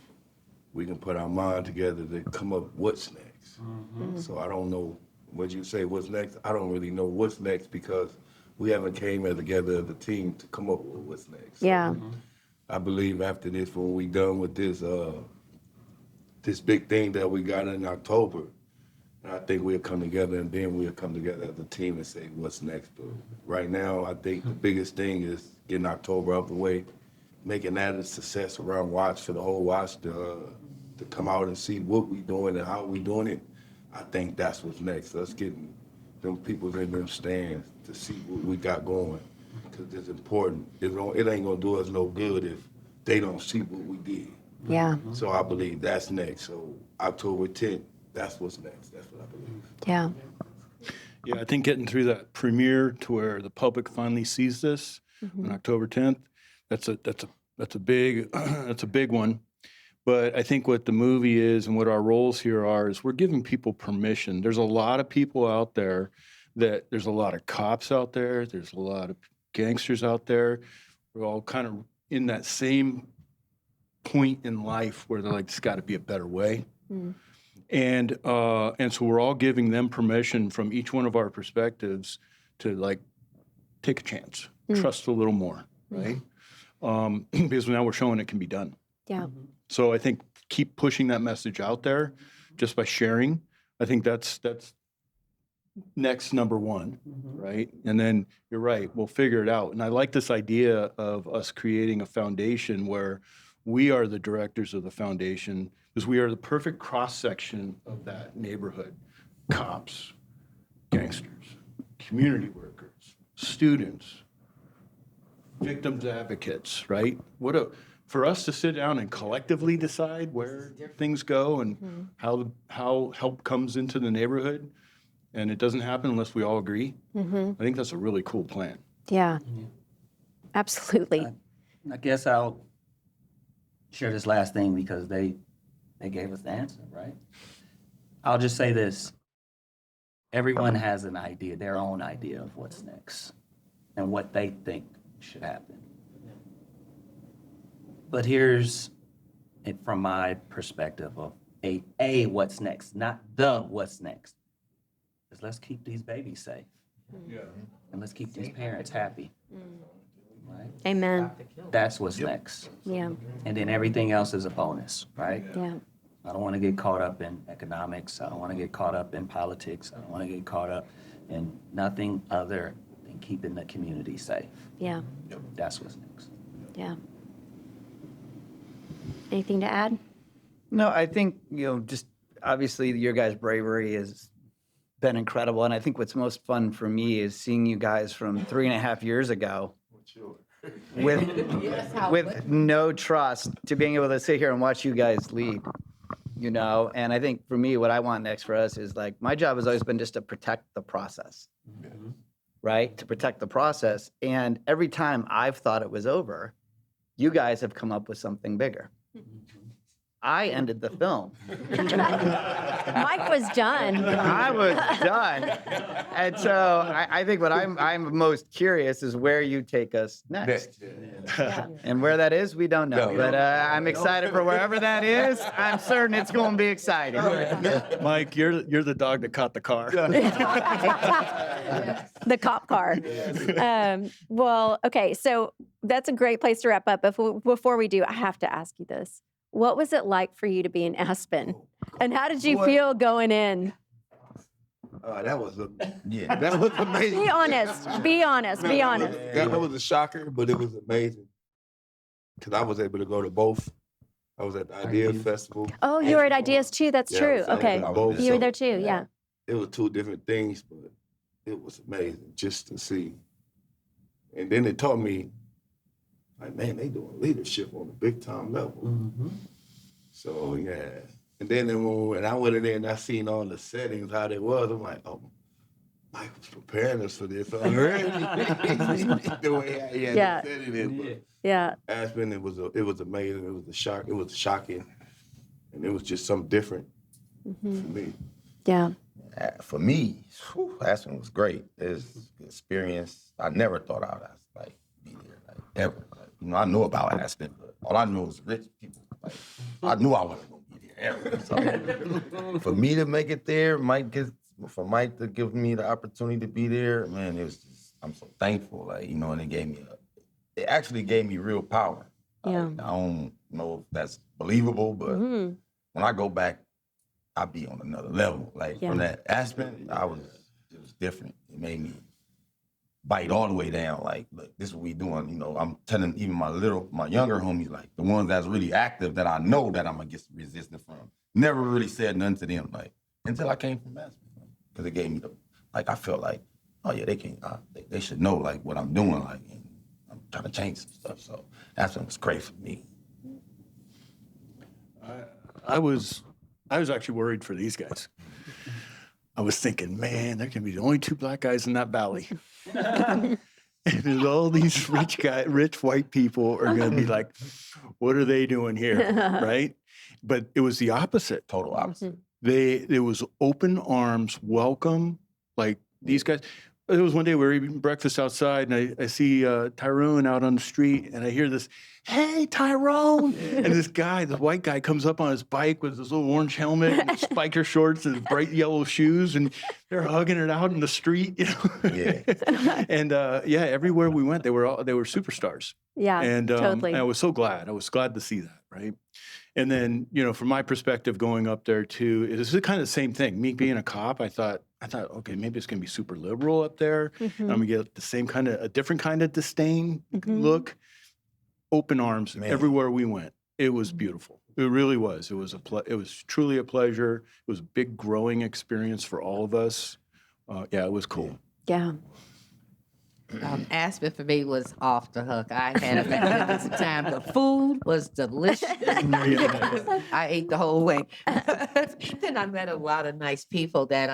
Speaker 5: we can put our mind together to come up what's next. So I don't know what you say, what's next. I don't really know what's next because we haven't came together as a team to come up with what's next.
Speaker 3: Yeah.
Speaker 5: I believe after this, when we done with this this big thing that we got in October, I think we'll come together and then we'll come together as a team and say what's next. But right now, I think the biggest thing is getting October out the way, making that a success around Watch for the whole Watch to come out and see what we doing and how we doing it. I think that's what's next. Us getting them people in them stands to see what we got going. Because it's important. It ain't gonna do us no good if they don't see what we did.
Speaker 3: Yeah.
Speaker 5: So I believe that's next. So October 10th, that's what's next. That's what I believe.
Speaker 3: Yeah.
Speaker 2: Yeah, I think getting through that premiere to where the public finally sees this on October 10th, that's a big that's a big one. But I think what the movie is and what our roles here are is we're giving people permission. There's a lot of people out there there's a lot of cops out there. There's a lot of gangsters out there. We're all kind of in that same point in life where they're like, it's got to be a better way. And so we're all giving them permission from each one of our perspectives to like take a chance, trust a little more, right? Because now we're showing it can be done.
Speaker 3: Yeah.
Speaker 2: So I think keep pushing that message out there just by sharing. I think that's next number one, right? And then you're right, we'll figure it out. And I like this idea of us creating a foundation where we are the directors of the foundation because we are the perfect cross-section of that neighborhood. Cops, gangsters, community workers, students, victims advocates, right? For us to sit down and collectively decide where things go and how help comes into the neighborhood, and it doesn't happen unless we all agree. I think that's a really cool plan.
Speaker 3: Yeah. Absolutely.
Speaker 1: I guess I'll share this last thing because they gave us the answer, right? I'll just say this. Everyone has an idea, their own idea of what's next and what they think should happen. But here's it from my perspective of a what's next, not the what's next. Is let's keep these babies safe. And let's keep these parents happy. Right?
Speaker 3: Amen.
Speaker 1: That's what's next.
Speaker 3: Yeah.
Speaker 1: And then everything else is a bonus, right?
Speaker 3: Yeah.
Speaker 1: I don't want to get caught up in economics. I don't want to get caught up in politics. I don't want to get caught up in nothing other than keeping the community safe.
Speaker 3: Yeah.
Speaker 1: That's what's next.
Speaker 3: Yeah. Anything to add?
Speaker 6: No, I think, just obviously your guys' bravery has been incredible. And I think what's most fun for me is seeing you guys from 3.5 years ago with no trust to being able to sit here and watch you guys lead, And I think for me, what I want next for us is like, my job has always been just to protect the process, right? To protect the process. And every time I've thought it was over, you guys have come up with something bigger. I ended the film.
Speaker 3: Mike was done.
Speaker 6: I was done. And so I think what I'm most curious is where you take us next. And where that is, we don't know. But I'm excited for wherever that is. I'm certain it's going to be exciting.
Speaker 2: Mike, you're the dog that caught the car.
Speaker 3: The cop car. Well, okay, so that's a great place to wrap up. Before we do, I have to ask you this. What was it like for you to be in Aspen? And how did you feel going in?
Speaker 5: That was amazing.
Speaker 3: Be honest. Be honest. Be honest.
Speaker 5: That was a shocker, but it was amazing because I was able to go to both. I was at the Idea Festival.
Speaker 3: Oh, you were at Ideas too. That's true.
Speaker 5: so I
Speaker 3: Okay.
Speaker 5: was at both,
Speaker 3: You were
Speaker 5: so
Speaker 3: there too. Yeah.
Speaker 5: It was two different things, but it was amazing just to see. And then it taught me, like, man, they doing leadership on a big time level. So yeah. And then when I went in there and I seen all the settings, how they was, I'm like, oh, Mike was preparing us for this already. The way he had
Speaker 3: Yeah.
Speaker 5: set it in. But
Speaker 3: Yeah.
Speaker 5: Aspen, it was amazing. It was a shock. It was shocking, and it was just something different for me.
Speaker 3: Yeah.
Speaker 4: For me, Aspen was great. It was an experience. I never thought I would be there, ever. I know about Aspen, but all I know is rich people. I knew I wasn't going to be there ever. So, for me to make it there, for Mike to give me the opportunity to be there, man, it was just, I'm so thankful. And it actually gave me real power.
Speaker 3: Yeah.
Speaker 4: I don't know if that's believable, but when I go back, I'll be on another level. From that Aspen, it was different. It made me bite all the way down. Look, this is what we doing. I'm telling even my younger homies, the ones that's really active that I know that I'm gonna get resistance from. Never really said nothing to them, until I came from Aspen, because it gave me I felt like, oh yeah, they can, they should know what I'm doing, and I'm trying to change some stuff. So Aspen was great for me.
Speaker 2: I was actually worried for these guys. I was thinking, man, they're gonna be the only two black guys in that valley. And there's all these rich white people are gonna be like, what are they doing here? Right? But it was the opposite.
Speaker 4: Total opposite.
Speaker 2: There was open arms, welcome, these guys. There was one day we were eating breakfast outside, and I see Tyrone out on the street, and I hear this, "Hey, Tyrone!" And this white guy, comes up on his bike with his little orange helmet, and spiker shorts, and bright yellow shoes, and they're hugging it out in the street,
Speaker 4: Yeah.
Speaker 2: And everywhere we went, they were superstars.
Speaker 3: Yeah.
Speaker 2: And
Speaker 3: Totally.
Speaker 2: I was so glad. I was glad to see that, right? And then, from my perspective, going up there too, it was kind of the same thing. Me being a cop, I thought, okay, maybe it's gonna be super liberal up there. And I'm gonna get the same a different kind of disdain look. Open arms everywhere we went. It was beautiful. It really was. It was it was truly a pleasure. It was a big growing experience for all of us. It was cool.
Speaker 3: Yeah.
Speaker 7: Aspen for me was off the hook. I had a magnificent time. The food was delicious. I ate the whole way. Then I met a lot of nice people that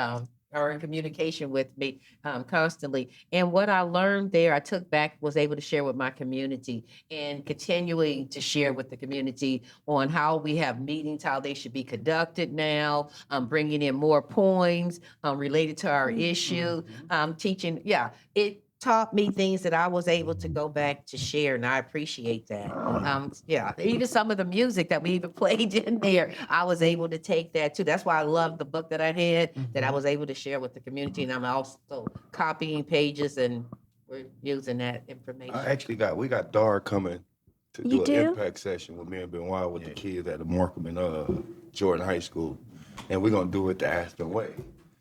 Speaker 7: are in communication with me constantly. And what I learned there, I took back, was able to share with my community, and continuing to share with the community on how we have meetings, how they should be conducted now, bringing in more points related to our issue, teaching. Yeah, it taught me things that I was able to go back to share, and I appreciate that. Yeah, even some of the music that we even played in there, I was able to take that too. That's why I love the book that I had, that I was able to share with the community, and I'm also copying pages, and we're using that information.
Speaker 5: We got Dar coming to
Speaker 3: You
Speaker 5: do an
Speaker 3: do?
Speaker 5: impact session with me and Benoit with the kids at the Markham and Jordan High School. And we're gonna do it the Aspen way.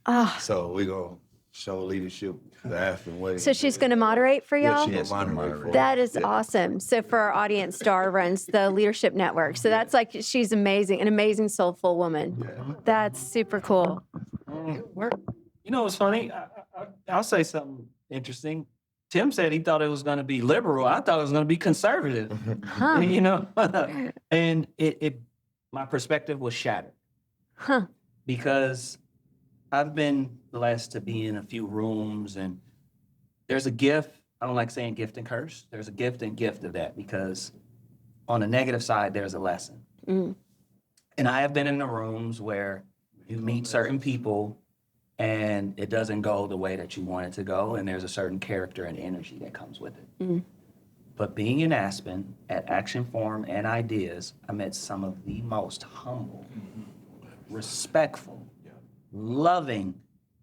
Speaker 3: Ah,
Speaker 5: So we're gonna show leadership the Aspen way.
Speaker 3: so she's going to moderate for
Speaker 5: Yeah,
Speaker 3: y'all?
Speaker 5: she's gonna moderate for us.
Speaker 3: That is awesome. So for our audience, Star runs the Leadership Network. So that's like, she's amazing, an amazing, soulful woman. That's super cool.
Speaker 1: You know what's funny? I'll say something interesting. Tim said he thought it was going to be liberal. I thought it was going to be conservative.
Speaker 3: Huh.
Speaker 1: You know, and my perspective was shattered
Speaker 3: Huh.
Speaker 1: because I've been blessed to be in a few rooms, and there's a gift. I don't like saying gift and curse. There's a gift and gift of that, because on the negative side, there's a lesson.
Speaker 3: Mm.
Speaker 1: And I have been in the rooms where you meet certain people and it doesn't go the way that you want it to go, and there's a certain character and energy that comes with it.
Speaker 3: Mm.
Speaker 1: But being in Aspen at Action Forum and Ideas, I met some of the most humble, respectful, loving,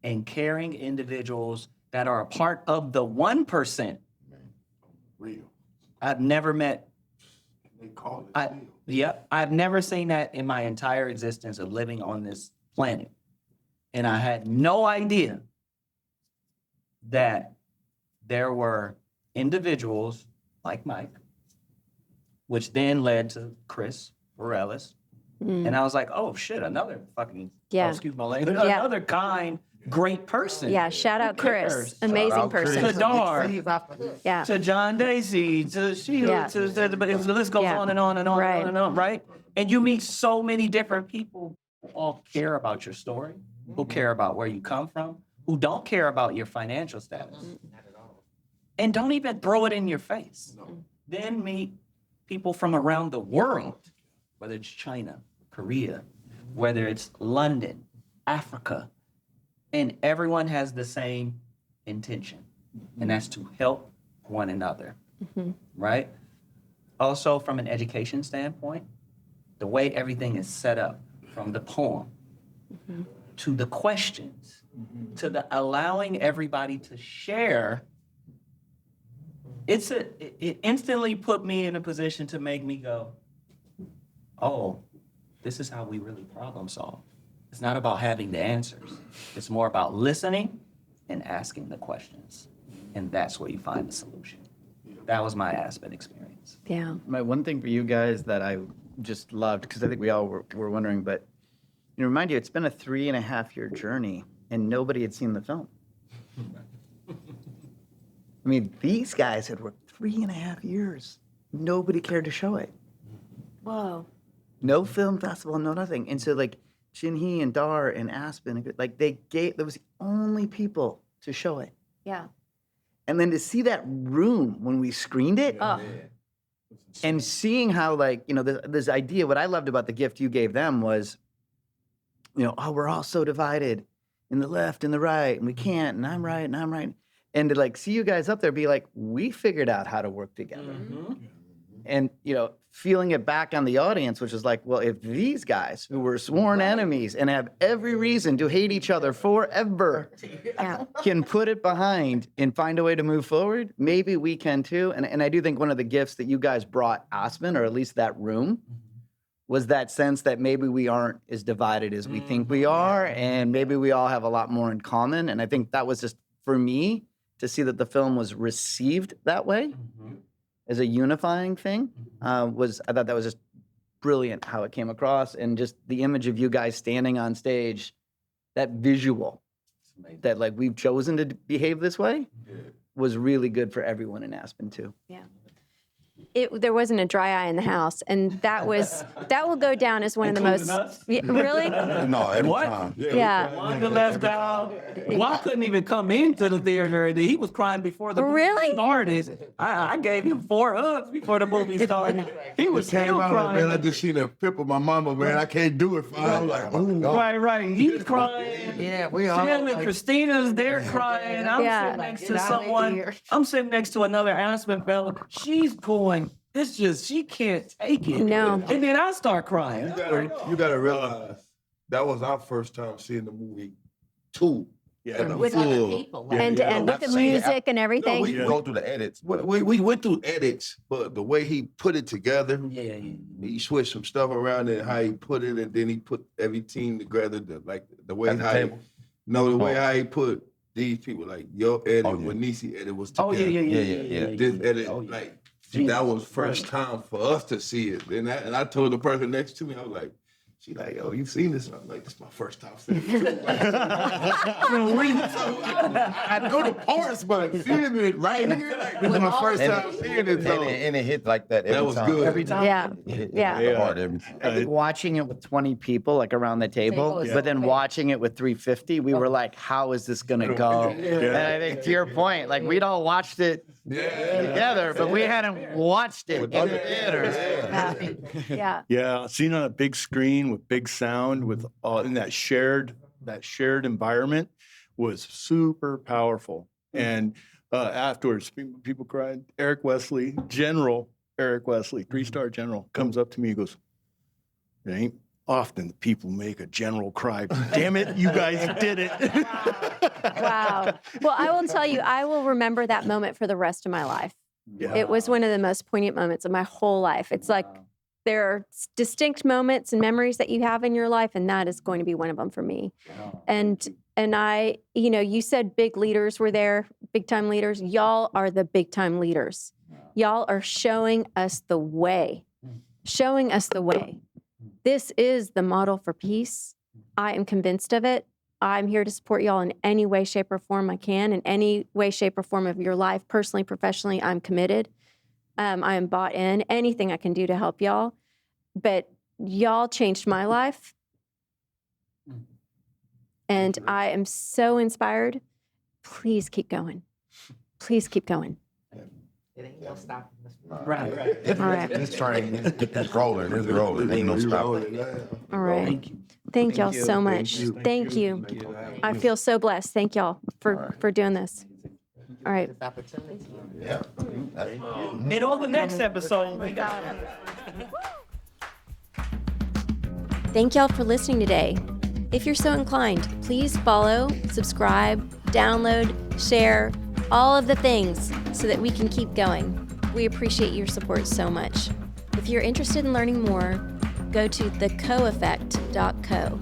Speaker 1: and caring individuals that are a part of the 1%.
Speaker 5: Real.
Speaker 1: I've never met.
Speaker 5: They call it real.
Speaker 1: Yep, I've never seen that in my entire existence of living on this planet. And I had no idea that there were individuals like Mike, which then led to Chris Morales.
Speaker 3: Mm.
Speaker 1: And I was like, oh shit, another fucking,
Speaker 3: Yeah.
Speaker 1: excuse my language,
Speaker 3: Yeah.
Speaker 1: another kind, great person.
Speaker 3: Yeah, shout out
Speaker 1: Who
Speaker 3: Chris.
Speaker 1: cares?
Speaker 3: Amazing person.
Speaker 1: To Dar,
Speaker 3: Yeah.
Speaker 1: to John Dacey, to Sheila,
Speaker 3: Yeah.
Speaker 1: but the list goes
Speaker 3: Yeah.
Speaker 1: on and on and on
Speaker 3: Right.
Speaker 1: and on and on, right? And you meet so many different people who all care about your story, who care about where you come from, who don't care about your financial status, and don't even throw it in your face. Then meet people from around the world, whether it's China, Korea, whether it's London, Africa, and everyone has the same intention, and that's to help one another, right? Also, from an education standpoint, the way everything is set up, from the poem to the questions to the allowing everybody to share, it instantly put me in a position to make me go, oh, this is how we really problem solve. It's not about having the answers. It's more about listening and asking the questions. And that's where you find the solution. That was my Aspen experience.
Speaker 3: Yeah.
Speaker 6: My one thing for you guys that I just loved, because I think we all were wondering, but remind you, it's been a 3.5-year journey, and nobody had seen the film. I mean, these guys had worked 3.5 years. Nobody cared to show it.
Speaker 3: Whoa.
Speaker 6: No film festival, no nothing. And so, like, Shinhee and Dar and Aspen, like, there was the only people to show it.
Speaker 3: Yeah.
Speaker 6: And then to see that room when we screened it,
Speaker 3: Oh.
Speaker 6: and seeing how, like, this idea, what I loved about the gift you gave them was, oh, we're all so divided in the left and the right, and we can't, and I'm right, and I'm right. And to, like, see you guys up there be like, we figured out how to work together. And, feeling it back on the audience, which is like, well, if these guys who were sworn enemies and have every reason to hate each other forever
Speaker 3: Yeah.
Speaker 6: can put it behind and find a way to move forward, maybe we can too. And I do think one of the gifts that you guys brought Aspen, or at least that room, was that sense that maybe we aren't as divided as we think we are, and maybe we all have a lot more in common. And I think that was just, for me, to see that the film was received that way as a unifying thing, I thought that was just brilliant how it came across, and just the image of you guys standing on stage, that visual, that, like, we've chosen to behave this way, was really good for everyone in Aspen too.
Speaker 3: Yeah. there wasn't a dry eye in the house, and that will go down as one of the most.
Speaker 1: Including us?
Speaker 3: Yeah, really?
Speaker 5: No, every
Speaker 1: What?
Speaker 5: time.
Speaker 3: Yeah.
Speaker 1: Wanda left out. Juan couldn't even come into the theater. And he was crying before the movie
Speaker 3: Really?
Speaker 1: started. I gave him 4 hugs before the movie started. He was
Speaker 5: Came
Speaker 1: still
Speaker 5: out, man. I
Speaker 1: crying.
Speaker 5: just seen a pip of my mama, man. I can't do it. I was like, oh, God.
Speaker 1: Right. He's crying.
Speaker 7: Yeah, we all.
Speaker 1: Sam and Christina's there crying. I'm
Speaker 3: Yeah.
Speaker 1: sitting next to
Speaker 7: Get out of
Speaker 1: someone.
Speaker 7: here.
Speaker 1: I'm sitting next to another Aspen fella. She's going. It's just she can't take it.
Speaker 3: No.
Speaker 1: And then I start crying.
Speaker 5: You gotta realize that was our first time seeing the movie 2.
Speaker 2: Yeah.
Speaker 7: With other people. like-
Speaker 3: And with the
Speaker 4: That's saying,
Speaker 3: music and
Speaker 4: No,
Speaker 3: everything.
Speaker 4: we go through the edits.
Speaker 5: We went through edits, but the way he put it together,
Speaker 1: Yeah.
Speaker 5: he switched some stuff around and how he put it, and then he put every team together. The way
Speaker 4: At the
Speaker 5: how
Speaker 4: table?
Speaker 5: the way how he put these people, like your edit,
Speaker 4: Oh, yeah.
Speaker 5: when Nisi edit was
Speaker 1: Oh,
Speaker 5: together.
Speaker 4: Yeah.
Speaker 5: This edit,
Speaker 1: Oh, yeah.
Speaker 5: like
Speaker 1: Jesus
Speaker 5: that was first
Speaker 1: Christ.
Speaker 5: time for us to see it. And I told the person next to me, I was like, she like, yo, you seen this? And I'm like, this is my first time seeing it. I know the parts, but seeing it right here, like, this is my first time seeing it. So
Speaker 4: And it hit like that every
Speaker 5: that was
Speaker 4: time.
Speaker 5: good.
Speaker 1: Every time.
Speaker 3: Yeah.
Speaker 4: It hit
Speaker 3: Yeah.
Speaker 4: hard every time.
Speaker 6: I think watching it with 20 people, like around the table,
Speaker 7: is
Speaker 6: but then
Speaker 7: okay.
Speaker 6: watching it with 350, we were like, how is this gonna go? And I think to your point, like we'd all watched it together, but we hadn't watched it in the theater.
Speaker 3: Yeah.
Speaker 2: Yeah, seen on a big screen with big sound, with in that shared environment was super powerful. And afterwards, people cried. General Eric Wesley, 3-star general, comes up to me and goes, "It ain't often that people make a general cry. But damn it, you guys did it."
Speaker 3: Wow. Well, I will tell you, I will remember that moment for the rest of my life.
Speaker 2: Yeah.
Speaker 3: It was one of the most poignant moments of my whole life. It's like there are distinct moments and memories that you have in your life, and that is going to be one of them for me. And I, you said big leaders were there, big time leaders. Y'all are the big time leaders. Y'all are showing us the way. Showing us the way. This is the model for peace. I am convinced of it. I'm here to support y'all in any way, shape, or form I can, in any way, shape, or form of your life, personally, professionally. I'm committed. I am bought in. Anything I can do to help y'all. But y'all changed my life. And I am so inspired. Please keep going. Please keep going.
Speaker 7: It ain't no stopping us.
Speaker 1: Right.
Speaker 3: All right.
Speaker 4: This train is rolling. It's rolling. Ain't no stopping.
Speaker 3: All right. Thank y'all so much. Thank you. I feel so blessed. Thank y'all for doing this. All right.
Speaker 7: This opportunity.
Speaker 4: Yeah.
Speaker 1: And on the next episode, we got.
Speaker 3: Thank y'all for listening today. If you're so inclined, please follow, subscribe, download, share, all of the things so that we can keep going. We appreciate your support so much. If you're interested in learning more, go to thecoeffect.co.